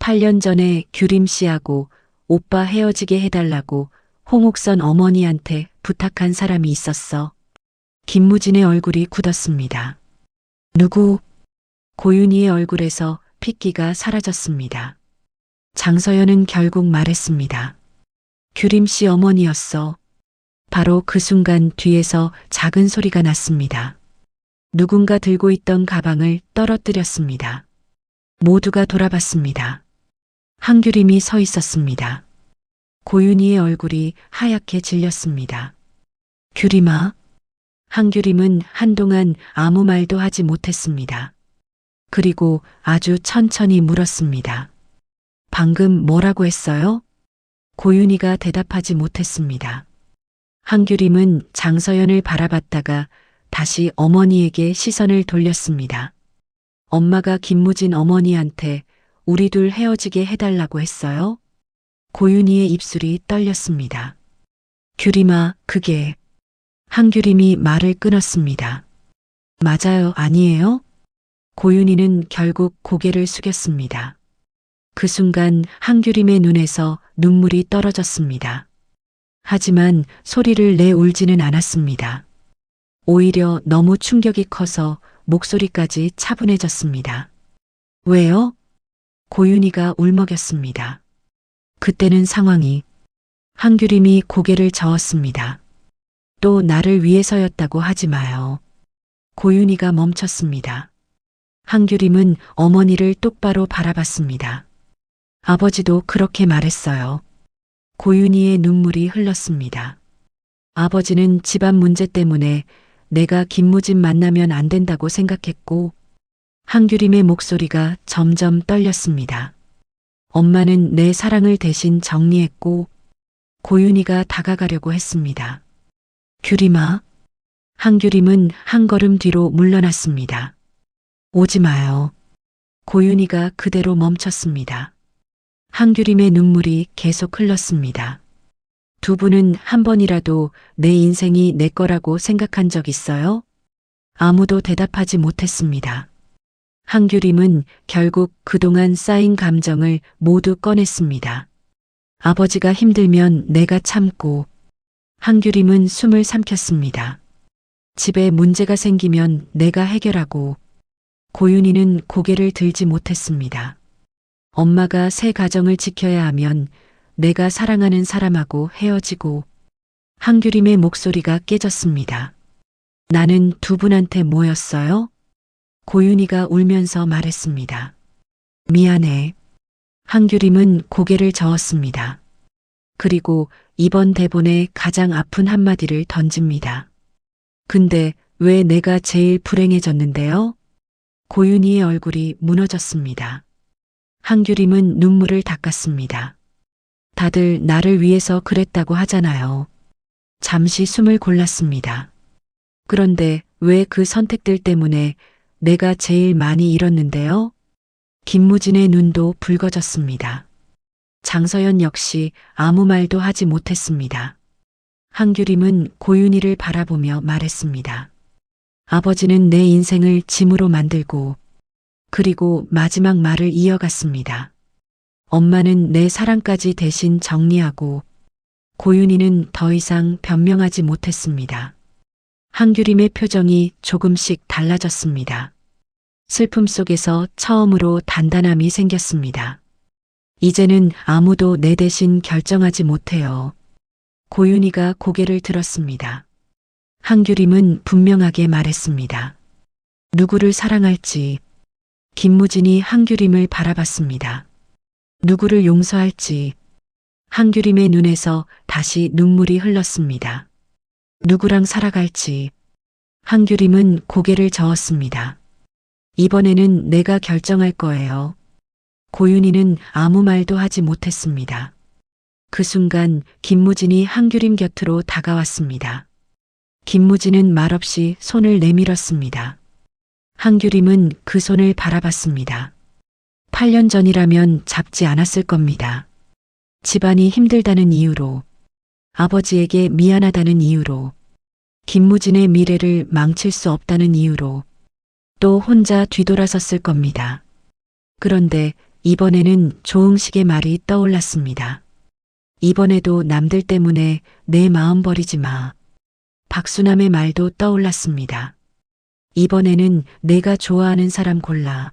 8년 전에 규림 씨하고 오빠 헤어지게 해달라고 홍옥선 어머니한테 부탁한 사람이 있었어. 김무진의 얼굴이 굳었습니다. 누구? 고윤희의 얼굴에서 핏기가 사라졌습니다. 장서연은 결국 말했습니다. 규림 씨 어머니였어. 바로 그 순간 뒤에서 작은 소리가 났습니다. 누군가 들고 있던 가방을 떨어뜨렸습니다. 모두가 돌아봤습니다. 한규림이 서 있었습니다. 고윤희의 얼굴이 하얗게 질렸습니다. 규림아. 한규림은 한동안 아무 말도 하지 못했습니다. 그리고 아주 천천히 물었습니다. 방금 뭐라고 했어요? 고윤희가 대답하지 못했습니다. 한규림은 장서연을 바라봤다가 다시 어머니에게 시선을 돌렸습니다. 엄마가 김무진 어머니한테 우리 둘 헤어지게 해달라고 했어요? 고윤희의 입술이 떨렸습니다. 규림아, 그게... 한규림이 말을 끊었습니다. 맞아요, 아니에요? 고윤희는 결국 고개를 숙였습니다. 그 순간 한규림의 눈에서 눈물이 떨어졌습니다. 하지만 소리를 내 울지는 않았습니다. 오히려 너무 충격이 커서 목소리까지 차분해졌습니다. 왜요? 고윤희가 울먹였습니다. 그때는 상황이... 한규림이 고개를 저었습니다. 또 나를 위해서였다고 하지 마요. 고윤희가 멈췄습니다. 한규림은 어머니를 똑바로 바라봤습니다. 아버지도 그렇게 말했어요. 고윤희의 눈물이 흘렀습니다. 아버지는 집안 문제 때문에 내가 김무진 만나면 안 된다고 생각했고, 한규림의 목소리가 점점 떨렸습니다. 엄마는 내 사랑을 대신 정리했고, 고윤희가 다가가려고 했습니다. 규림아. 한규림은 한 걸음 뒤로 물러났습니다. 오지 마요. 고윤희가 그대로 멈췄습니다. 한규림의 눈물이 계속 흘렀습니다. 두 분은 한 번이라도 내 인생이 내 거라고 생각한 적 있어요? 아무도 대답하지 못했습니다. 한규림은 결국 그동안 쌓인 감정을 모두 꺼냈습니다. 아버지가 힘들면 내가 참고. 한규림은 숨을 삼켰습니다. 집에 문제가 생기면 내가 해결하고. 고윤이는 고개를 들지 못했습니다. 엄마가 새 가정을 지켜야 하면 내가 사랑하는 사람하고 헤어지고. 한규림의 목소리가 깨졌습니다. 나는 두 분한테 뭐였어요? 고윤이가 울면서 말했습니다. 미안해. 한규림은 고개를 저었습니다. 그리고 이번 대본에 가장 아픈 한마디를 던집니다. 근데 왜 내가 제일 불행해졌는데요? 고윤이의 얼굴이 무너졌습니다. 한규림은 눈물을 닦았습니다. 다들 나를 위해서 그랬다고 하잖아요. 잠시 숨을 골랐습니다. 그런데 왜 그 선택들 때문에 내가 제일 많이 잃었는데요? 김무진의 눈도 붉어졌습니다. 장서연 역시 아무 말도 하지 못했습니다. 한규림은 고윤이를 바라보며 말했습니다. 아버지는 내 인생을 짐으로 만들고. 그리고 마지막 말을 이어갔습니다. 엄마는 내 사랑까지 대신 정리하고. 고윤이는 더 이상 변명하지 못했습니다. 한규림의 표정이 조금씩 달라졌습니다. 슬픔 속에서 처음으로 단단함이 생겼습니다. 이제는 아무도 내 대신 결정하지 못해요. 고윤이가 고개를 들었습니다. 한규림은 분명하게 말했습니다. 누구를 사랑할지. 김무진이 한규림을 바라봤습니다. 누구를 용서할지. 한규림의 눈에서 다시 눈물이 흘렀습니다. 누구랑 살아갈지. 한규림은 고개를 저었습니다. 이번에는 내가 결정할 거예요. 고윤이는 아무 말도 하지 못했습니다. 그 순간 김무진이 한규림 곁으로 다가왔습니다. 김무진은 말없이 손을 내밀었습니다. 한규림은 그 손을 바라봤습니다. 8년 전이라면 잡지 않았을 겁니다. 집안이 힘들다는 이유로, 아버지에게 미안하다는 이유로, 김무진의 미래를 망칠 수 없다는 이유로, 또 혼자 뒤돌아섰을 겁니다. 그런데 이번에는 조응식의 말이 떠올랐습니다. 이번에도 남들 때문에 내 마음 버리지 마. 박수남의 말도 떠올랐습니다. 이번에는 내가 좋아하는 사람 골라.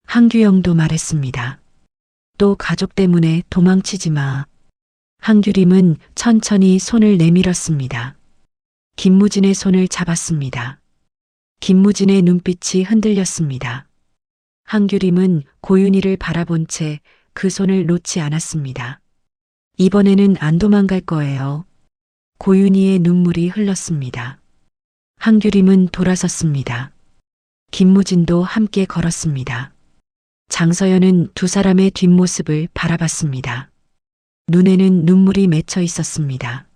한규영도 말했습니다. 또 가족 때문에 도망치지 마. 한규림은 천천히 손을 내밀었습니다. 김무진의 손을 잡았습니다. 김무진의 눈빛이 흔들렸습니다. 한규림은 고윤이를 바라본 채 그 손을 놓지 않았습니다. 이번에는 안 도망갈 거예요. 고윤이의 눈물이 흘렀습니다. 한규림은 돌아섰습니다. 김무진도 함께 걸었습니다. 장서연은 두 사람의 뒷모습을 바라봤습니다. 눈에는 눈물이 맺혀 있었습니다.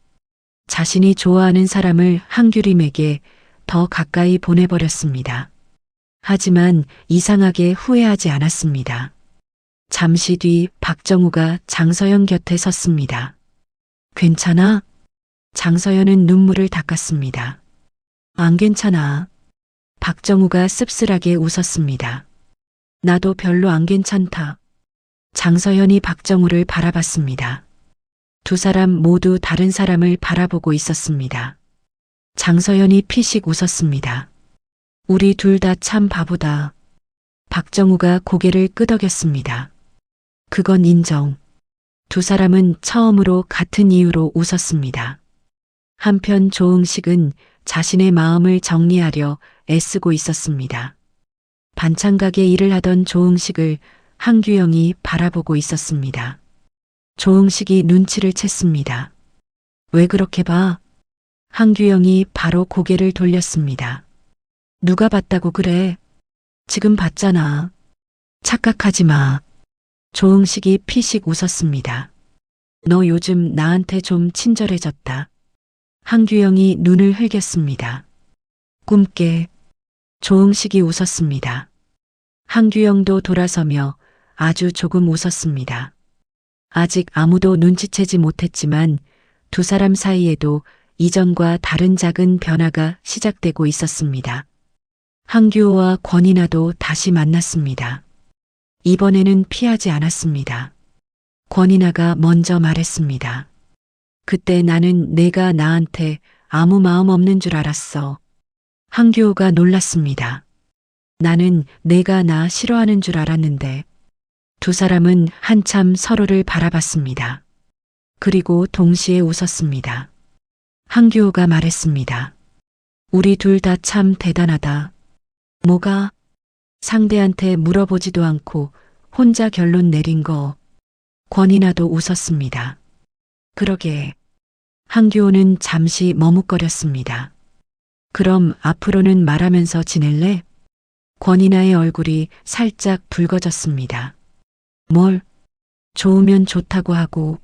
자신이 좋아하는 사람을 한규림에게 더 가까이 보내버렸습니다. 하지만 이상하게 후회하지 않았습니다. 잠시 뒤 박정우가 장서연 곁에 섰습니다. 괜찮아? 장서연은 눈물을 닦았습니다. 안 괜찮아. 박정우가 씁쓸하게 웃었습니다. 나도 별로 안 괜찮다. 장서연이 박정우를 바라봤습니다. 두 사람 모두 다른 사람을 바라보고 있었습니다. 장서연이 피식 웃었습니다. 우리 둘 다 참 바보다. 박정우가 고개를 끄덕였습니다. 그건 인정. 두 사람은 처음으로 같은 이유로 웃었습니다. 한편 조응식은 자신의 마음을 정리하려 애쓰고 있었습니다. 반찬가게 일을 하던 조응식을 한규영이 바라보고 있었습니다. 조응식이 눈치를 챘습니다. 왜 그렇게 봐? 한규영이 바로 고개를 돌렸습니다. 누가 봤다고 그래? 지금 봤잖아. 착각하지 마. 조응식이 피식 웃었습니다. 너 요즘 나한테 좀 친절해졌다. 한규영이 눈을 흘겼습니다. 꿈깨. 조응식이 웃었습니다. 한규영도 돌아서며 아주 조금 웃었습니다. 아직 아무도 눈치채지 못했지만 두 사람 사이에도 이전과 다른 작은 변화가 시작되고 있었습니다. 한규호와 권이나도 다시 만났습니다. 이번에는 피하지 않았습니다. 권이나가 먼저 말했습니다. 그때 나는 내가 나한테 아무 마음 없는 줄 알았어. 한규호가 놀랐습니다. 나는 내가 나 싫어하는 줄 알았는데. 두 사람은 한참 서로를 바라봤습니다. 그리고 동시에 웃었습니다. 한규호가 말했습니다. 우리 둘 다 참 대단하다. 뭐가? 상대한테 물어보지도 않고 혼자 결론 내린 거. 권이나도 웃었습니다. 그러게. 한규호는 잠시 머뭇거렸습니다. 그럼 앞으로는 말하면서 지낼래? 권이나의 얼굴이 살짝 붉어졌습니다. 뭘? 좋으면 좋다고 하고.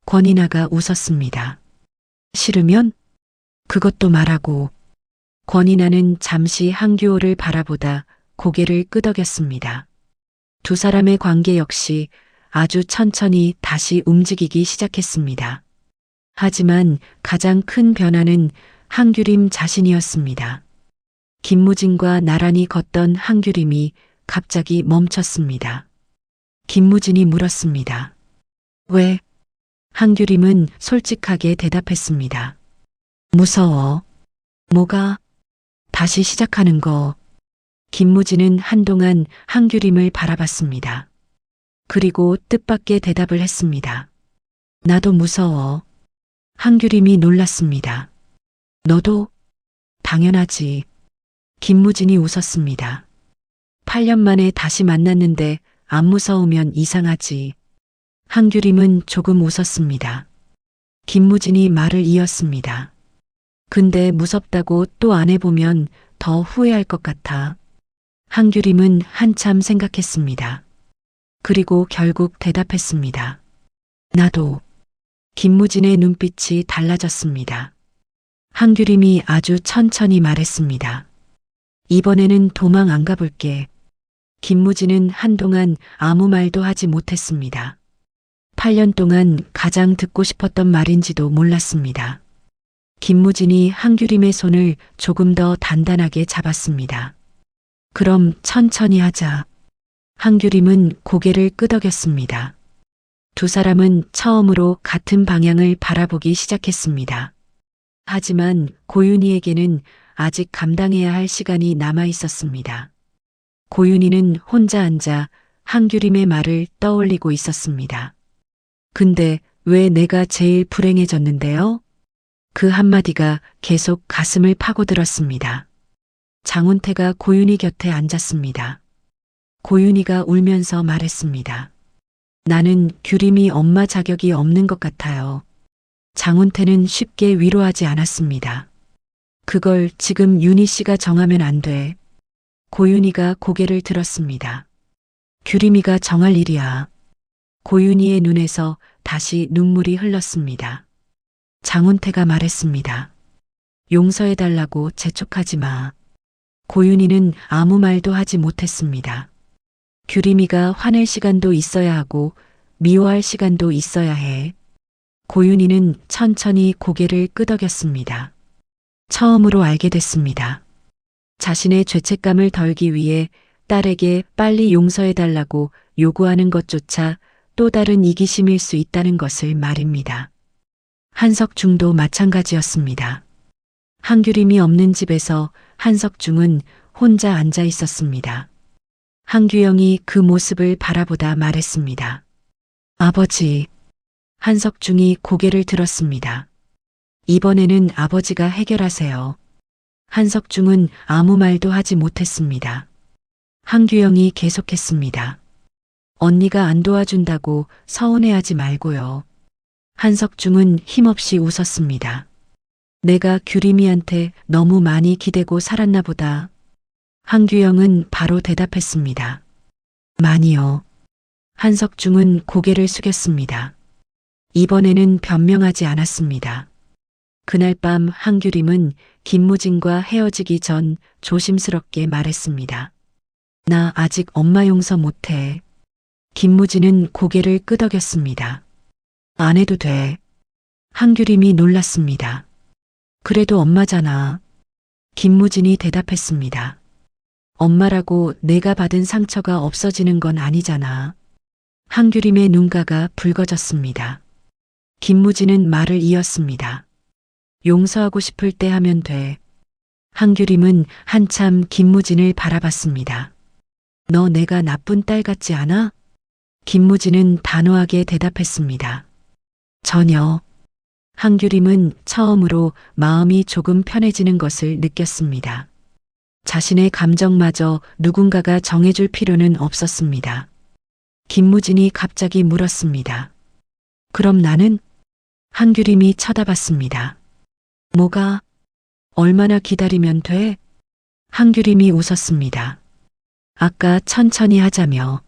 권이나가 웃었습니다. 싫으면? 그것도 말하고. 권이나는 잠시 한규호를 바라보다 고개를 끄덕였습니다. 두 사람의 관계 역시 아주 천천히 다시 움직이기 시작했습니다. 하지만 가장 큰 변화는 한규림 자신이었습니다. 김무진과 나란히 걷던 한규림이 갑자기 멈췄습니다. 김무진이 물었습니다. 왜? 한규림은 솔직하게 대답했습니다. 무서워. 뭐가? 다시 시작하는 거. 김무진은 한동안 한규림을 바라봤습니다. 그리고 뜻밖의 대답을 했습니다. 나도 무서워. 한규림이 놀랐습니다. 너도? 당연하지. 김무진이 웃었습니다. 8년 만에 다시 만났는데 안 무서우면 이상하지. 한규림은 조금 웃었습니다. 김무진이 말을 이었습니다. 근데 무섭다고 또 안 해보면 더 후회할 것 같아. 한규림은 한참 생각했습니다. 그리고 결국 대답했습니다. 나도. 김무진의 눈빛이 달라졌습니다. 한규림이 아주 천천히 말했습니다. 이번에는 도망 안 가볼게. 김무진은 한동안 아무 말도 하지 못했습니다. 8년 동안 가장 듣고 싶었던 말인지도 몰랐습니다. 김무진이 한규림의 손을 조금 더 단단하게 잡았습니다. 그럼 천천히 하자. 한규림은 고개를 끄덕였습니다. 두 사람은 처음으로 같은 방향을 바라보기 시작했습니다. 하지만 고윤희에게는 아직 감당해야 할 시간이 남아 있었습니다. 고윤희는 혼자 앉아 한규림의 말을 떠올리고 있었습니다. 근데 왜 내가 제일 불행해졌는데요? 그 한마디가 계속 가슴을 파고들었습니다. 장훈태가 고윤희 곁에 앉았습니다. 고윤희가 울면서 말했습니다. 나는 규림이 엄마 자격이 없는 것 같아요. 장훈태는 쉽게 위로하지 않았습니다. 그걸 지금 윤희 씨가 정하면 안 돼. 고윤희가 고개를 들었습니다. 규림이가 정할 일이야. 고윤희의 눈에서 다시 눈물이 흘렀습니다. 장훈태가 말했습니다. 용서해달라고 재촉하지 마. 고윤희는 아무 말도 하지 못했습니다. 규림이가 화낼 시간도 있어야 하고 미워할 시간도 있어야 해. 고윤희는 천천히 고개를 끄덕였습니다. 처음으로 알게 됐습니다. 자신의 죄책감을 덜기 위해 딸에게 빨리 용서해달라고 요구하는 것조차 또 다른 이기심일 수 있다는 것을 말입니다. 한석중도 마찬가지였습니다. 한규림이 없는 집에서 한석중은 혼자 앉아 있었습니다. 한규영이 그 모습을 바라보다 말했습니다. 아버지. 한석중이 고개를 들었습니다. 이번에는 아버지가 해결하세요. 한석중은 아무 말도 하지 못했습니다. 한규영이 계속했습니다. 언니가 안 도와준다고 서운해하지 말고요. 한석중은 힘없이 웃었습니다. 내가 규림이한테 너무 많이 기대고 살았나 보다. 한규영은 바로 대답했습니다. 많이요. 한석중은 고개를 숙였습니다. 이번에는 변명하지 않았습니다. 그날 밤 한규림은 김무진과 헤어지기 전 조심스럽게 말했습니다. 나 아직 엄마 용서 못해. 김무진은 고개를 끄덕였습니다. 안 해도 돼. 한규림이 놀랐습니다. 그래도 엄마잖아. 김무진이 대답했습니다. 엄마라고 내가 받은 상처가 없어지는 건 아니잖아. 한규림의 눈가가 붉어졌습니다. 김무진은 말을 이었습니다. 용서하고 싶을 때 하면 돼. 한규림은 한참 김무진을 바라봤습니다. 너 내가 나쁜 딸 같지 않아? 김무진은 단호하게 대답했습니다. 전혀. 한규림은 처음으로 마음이 조금 편해지는 것을 느꼈습니다. 자신의 감정마저 누군가가 정해줄 필요는 없었습니다. 김무진이 갑자기 물었습니다. 그럼 나는? 한규림이 쳐다봤습니다. 뭐가? 얼마나 기다리면 돼? 한규림이 웃었습니다. 아까 천천히 하자며.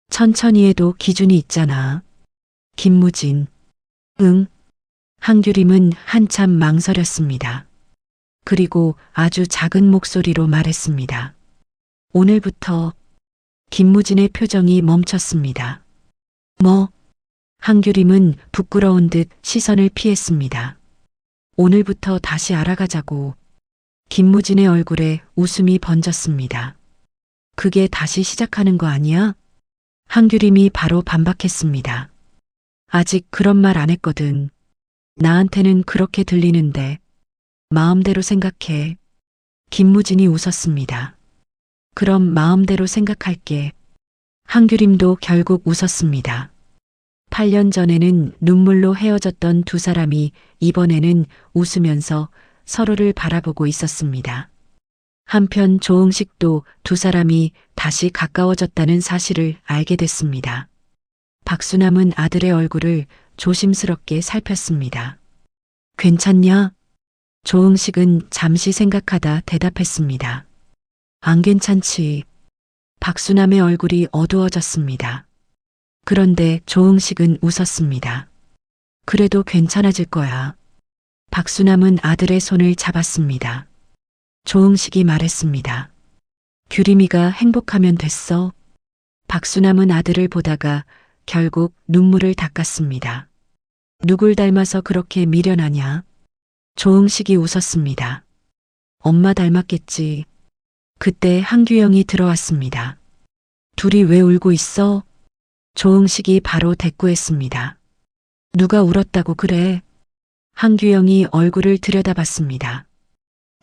천천히 해도 기준이 있잖아. 김무진. 응. 한규림은 한참 망설였습니다. 그리고 아주 작은 목소리로 말했습니다. 오늘부터. 김무진의 표정이 멈췄습니다. 뭐? 한규림은 부끄러운 듯 시선을 피했습니다. 오늘부터 다시 알아가자고. 김무진의 얼굴에 웃음이 번졌습니다. 그게 다시 시작하는 거 아니야? 한규림이 바로 반박했습니다. 아직 그런 말 안 했거든. 나한테는 그렇게 들리는데. 마음대로 생각해. 김무진이 웃었습니다. 그럼 마음대로 생각할게. 한규림도 결국 웃었습니다. 8년 전에는 눈물로 헤어졌던 두 사람이 이번에는 웃으면서 서로를 바라보고 있었습니다. 한편 조응식도 두 사람이 다시 가까워졌다는 사실을 알게 됐습니다. 박수남은 아들의 얼굴을 조심스럽게 살폈습니다. 괜찮냐? 조응식은 잠시 생각하다 대답했습니다. 안 괜찮지. 박수남의 얼굴이 어두워졌습니다. 그런데 조응식은 웃었습니다. 그래도 괜찮아질 거야. 박수남은 아들의 손을 잡았습니다. 조응식이 말했습니다. 규림이가 행복하면 됐어. 박수남은 아들을 보다가 결국 눈물을 닦았습니다. 누굴 닮아서 그렇게 미련하냐? 조응식이 웃었습니다. 엄마 닮았겠지. 그때 한규영이 들어왔습니다. 둘이 왜 울고 있어? 조응식이 바로 대꾸했습니다. 누가 울었다고 그래? 한규영이 얼굴을 들여다봤습니다.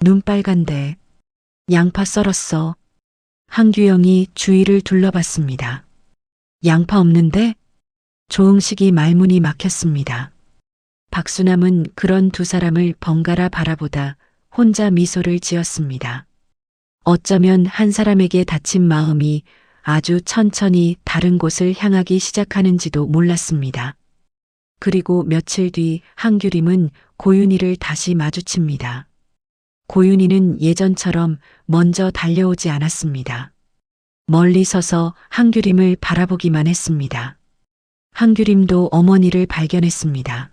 눈 빨간데. 양파 썰었어. 한규영이 주위를 둘러봤습니다. 양파 없는데? 조응식이 말문이 막혔습니다. 박수남은 그런 두 사람을 번갈아 바라보다 혼자 미소를 지었습니다. 어쩌면 한 사람에게 다친 마음이 아주 천천히 다른 곳을 향하기 시작하는지도 몰랐습니다. 그리고 며칠 뒤 한규림은 고윤희를 다시 마주칩니다. 고윤희는 예전처럼 먼저 달려오지 않았습니다. 멀리 서서 한규림을 바라보기만 했습니다. 한규림도 어머니를 발견했습니다.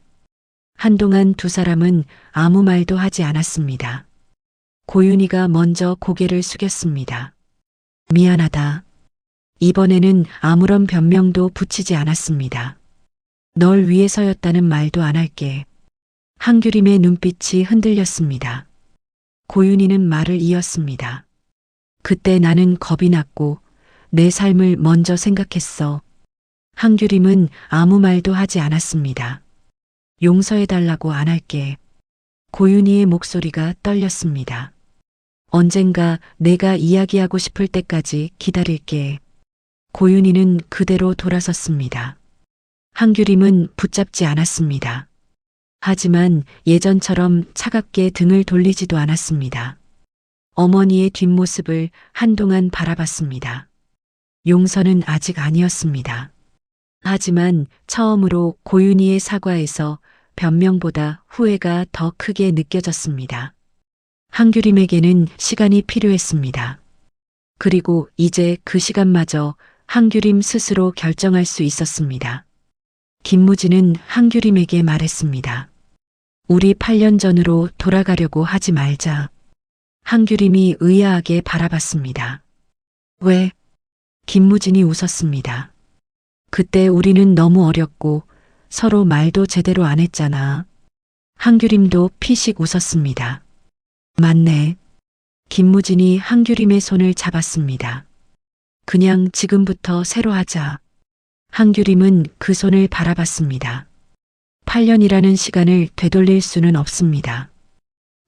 한동안 두 사람은 아무 말도 하지 않았습니다. 고윤희가 먼저 고개를 숙였습니다. 미안하다. 이번에는 아무런 변명도 붙이지 않았습니다. 널 위해서였다는 말도 안 할게. 한규림의 눈빛이 흔들렸습니다. 고윤희는 말을 이었습니다. 그때 나는 겁이 났고 내 삶을 먼저 생각했어. 한규림은 아무 말도 하지 않았습니다. 용서해달라고 안 할게. 고윤희의 목소리가 떨렸습니다. 언젠가 내가 이야기하고 싶을 때까지 기다릴게. 고윤희는 그대로 돌아섰습니다. 한규림은 붙잡지 않았습니다. 하지만 예전처럼 차갑게 등을 돌리지도 않았습니다. 어머니의 뒷모습을 한동안 바라봤습니다. 용서는 아직 아니었습니다. 하지만 처음으로 고윤희의 사과에서 변명보다 후회가 더 크게 느껴졌습니다. 한규림에게는 시간이 필요했습니다. 그리고 이제 그 시간마저 한규림 스스로 결정할 수 있었습니다. 김무진은 한규림에게 말했습니다. 우리 8년 전으로 돌아가려고 하지 말자. 한규림이 의아하게 바라봤습니다. 왜? 김무진이 웃었습니다. 그때 우리는 너무 어렸고 서로 말도 제대로 안 했잖아. 한규림도 피식 웃었습니다. 맞네. 김무진이 한규림의 손을 잡았습니다. 그냥 지금부터 새로 하자. 한규림은 그 손을 바라봤습니다. 8년이라는 시간을 되돌릴 수는 없습니다.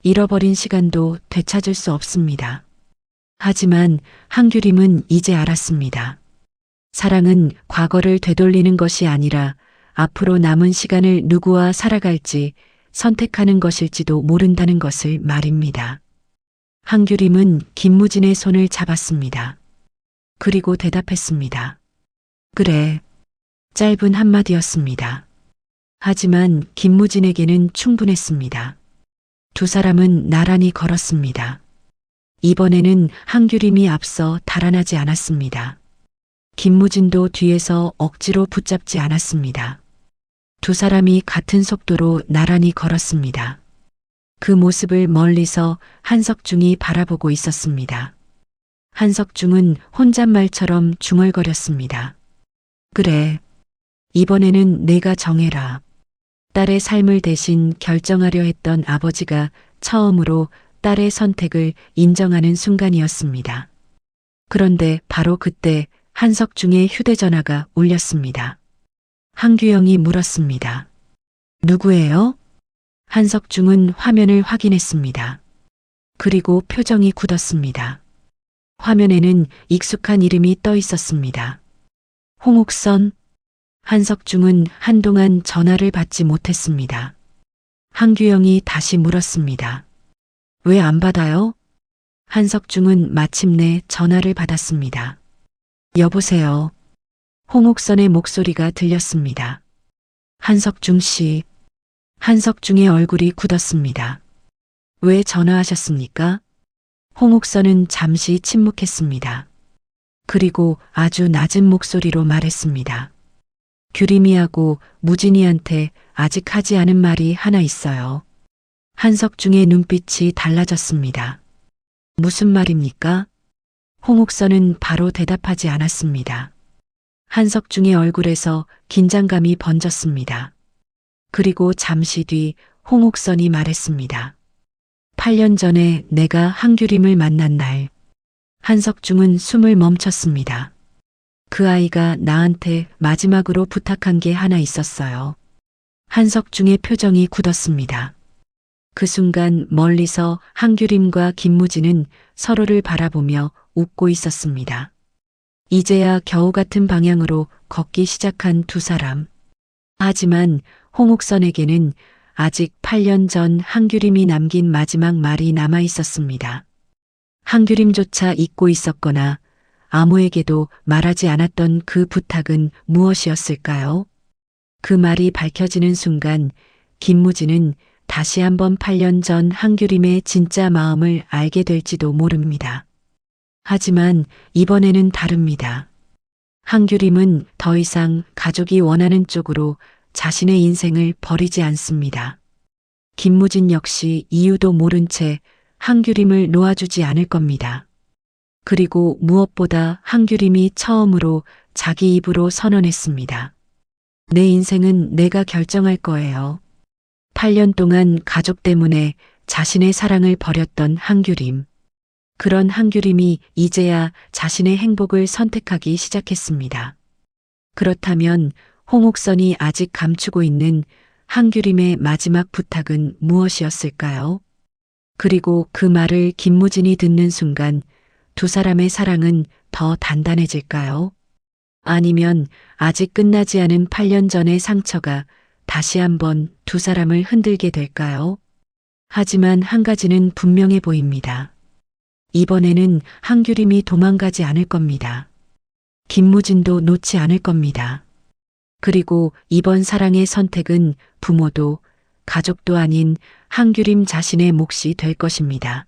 잃어버린 시간도 되찾을 수 없습니다. 하지만 한규림은 이제 알았습니다. 사랑은 과거를 되돌리는 것이 아니라 앞으로 남은 시간을 누구와 살아갈지 선택하는 것일지도 모른다는 것을 말입니다. 한규림은 김무진의 손을 잡았습니다. 그리고 대답했습니다. 그래. 짧은 한마디였습니다. 하지만 김무진에게는 충분했습니다. 두 사람은 나란히 걸었습니다. 이번에는 한규림이 앞서 달아나지 않았습니다. 김무진도 뒤에서 억지로 붙잡지 않았습니다. 두 사람이 같은 속도로 나란히 걸었습니다. 그 모습을 멀리서 한석중이 바라보고 있었습니다. 한석중은 혼잣말처럼 중얼거렸습니다. 그래. 이번에는 내가 정해라. 딸의 삶을 대신 결정하려 했던 아버지가 처음으로 딸의 선택을 인정하는 순간이었습니다. 그런데 바로 그때 한석중의 휴대전화가 울렸습니다. 한규영이 물었습니다. 누구예요? 한석중은 화면을 확인했습니다. 그리고 표정이 굳었습니다. 화면에는 익숙한 이름이 떠 있었습니다. 홍옥선. 한석중은 한동안 전화를 받지 못했습니다. 한규영이 다시 물었습니다. 왜 안 받아요? 한석중은 마침내 전화를 받았습니다. 여보세요. 홍옥선의 목소리가 들렸습니다. 한석중 씨. 한석중의 얼굴이 굳었습니다. 왜 전화하셨습니까? 홍옥선은 잠시 침묵했습니다. 그리고 아주 낮은 목소리로 말했습니다. 규림이하고 무진이한테 아직 하지 않은 말이 하나 있어요. 한석중의 눈빛이 달라졌습니다. 무슨 말입니까? 홍옥선은 바로 대답하지 않았습니다. 한석중의 얼굴에서 긴장감이 번졌습니다. 그리고 잠시 뒤 홍옥선이 말했습니다. 8년 전에 내가 한규림을 만난 날, 한석중은 숨을 멈췄습니다. 그 아이가 나한테 마지막으로 부탁한 게 하나 있었어요. 한석중의 표정이 굳었습니다. 그 순간 멀리서 한규림과 김무진은 서로를 바라보며 웃고 있었습니다. 이제야 겨우 같은 방향으로 걷기 시작한 두 사람. 하지만 홍옥선에게는 아직 8년 전 한규림이 남긴 마지막 말이 남아 있었습니다. 한규림조차 잊고 있었거나 아무에게도 말하지 않았던 그 부탁은 무엇이었을까요? 그 말이 밝혀지는 순간 김무진은 다시 한번 8년 전 한규림의 진짜 마음을 알게 될지도 모릅니다. 하지만 이번에는 다릅니다. 한규림은 더 이상 가족이 원하는 쪽으로 자신의 인생을 버리지 않습니다. 김무진 역시 이유도 모른 채 한규림을 놓아주지 않을 겁니다. 그리고 무엇보다 한규림이 처음으로 자기 입으로 선언했습니다. 내 인생은 내가 결정할 거예요. 8년 동안 가족 때문에 자신의 사랑을 버렸던 한규림. 그런 한규림이 이제야 자신의 행복을 선택하기 시작했습니다. 그렇다면 홍옥선이 아직 감추고 있는 한규림의 마지막 부탁은 무엇이었을까요? 그리고 그 말을 김무진이 듣는 순간 두 사람의 사랑은 더 단단해질까요? 아니면 아직 끝나지 않은 8년 전의 상처가 다시 한번 두 사람을 흔들게 될까요? 하지만 한 가지는 분명해 보입니다. 이번에는 한규림이 도망가지 않을 겁니다. 김무진도 놓지 않을 겁니다. 그리고 이번 사랑의 선택은 부모도 가족도 아닌 한규림 자신의 몫이 될 것입니다.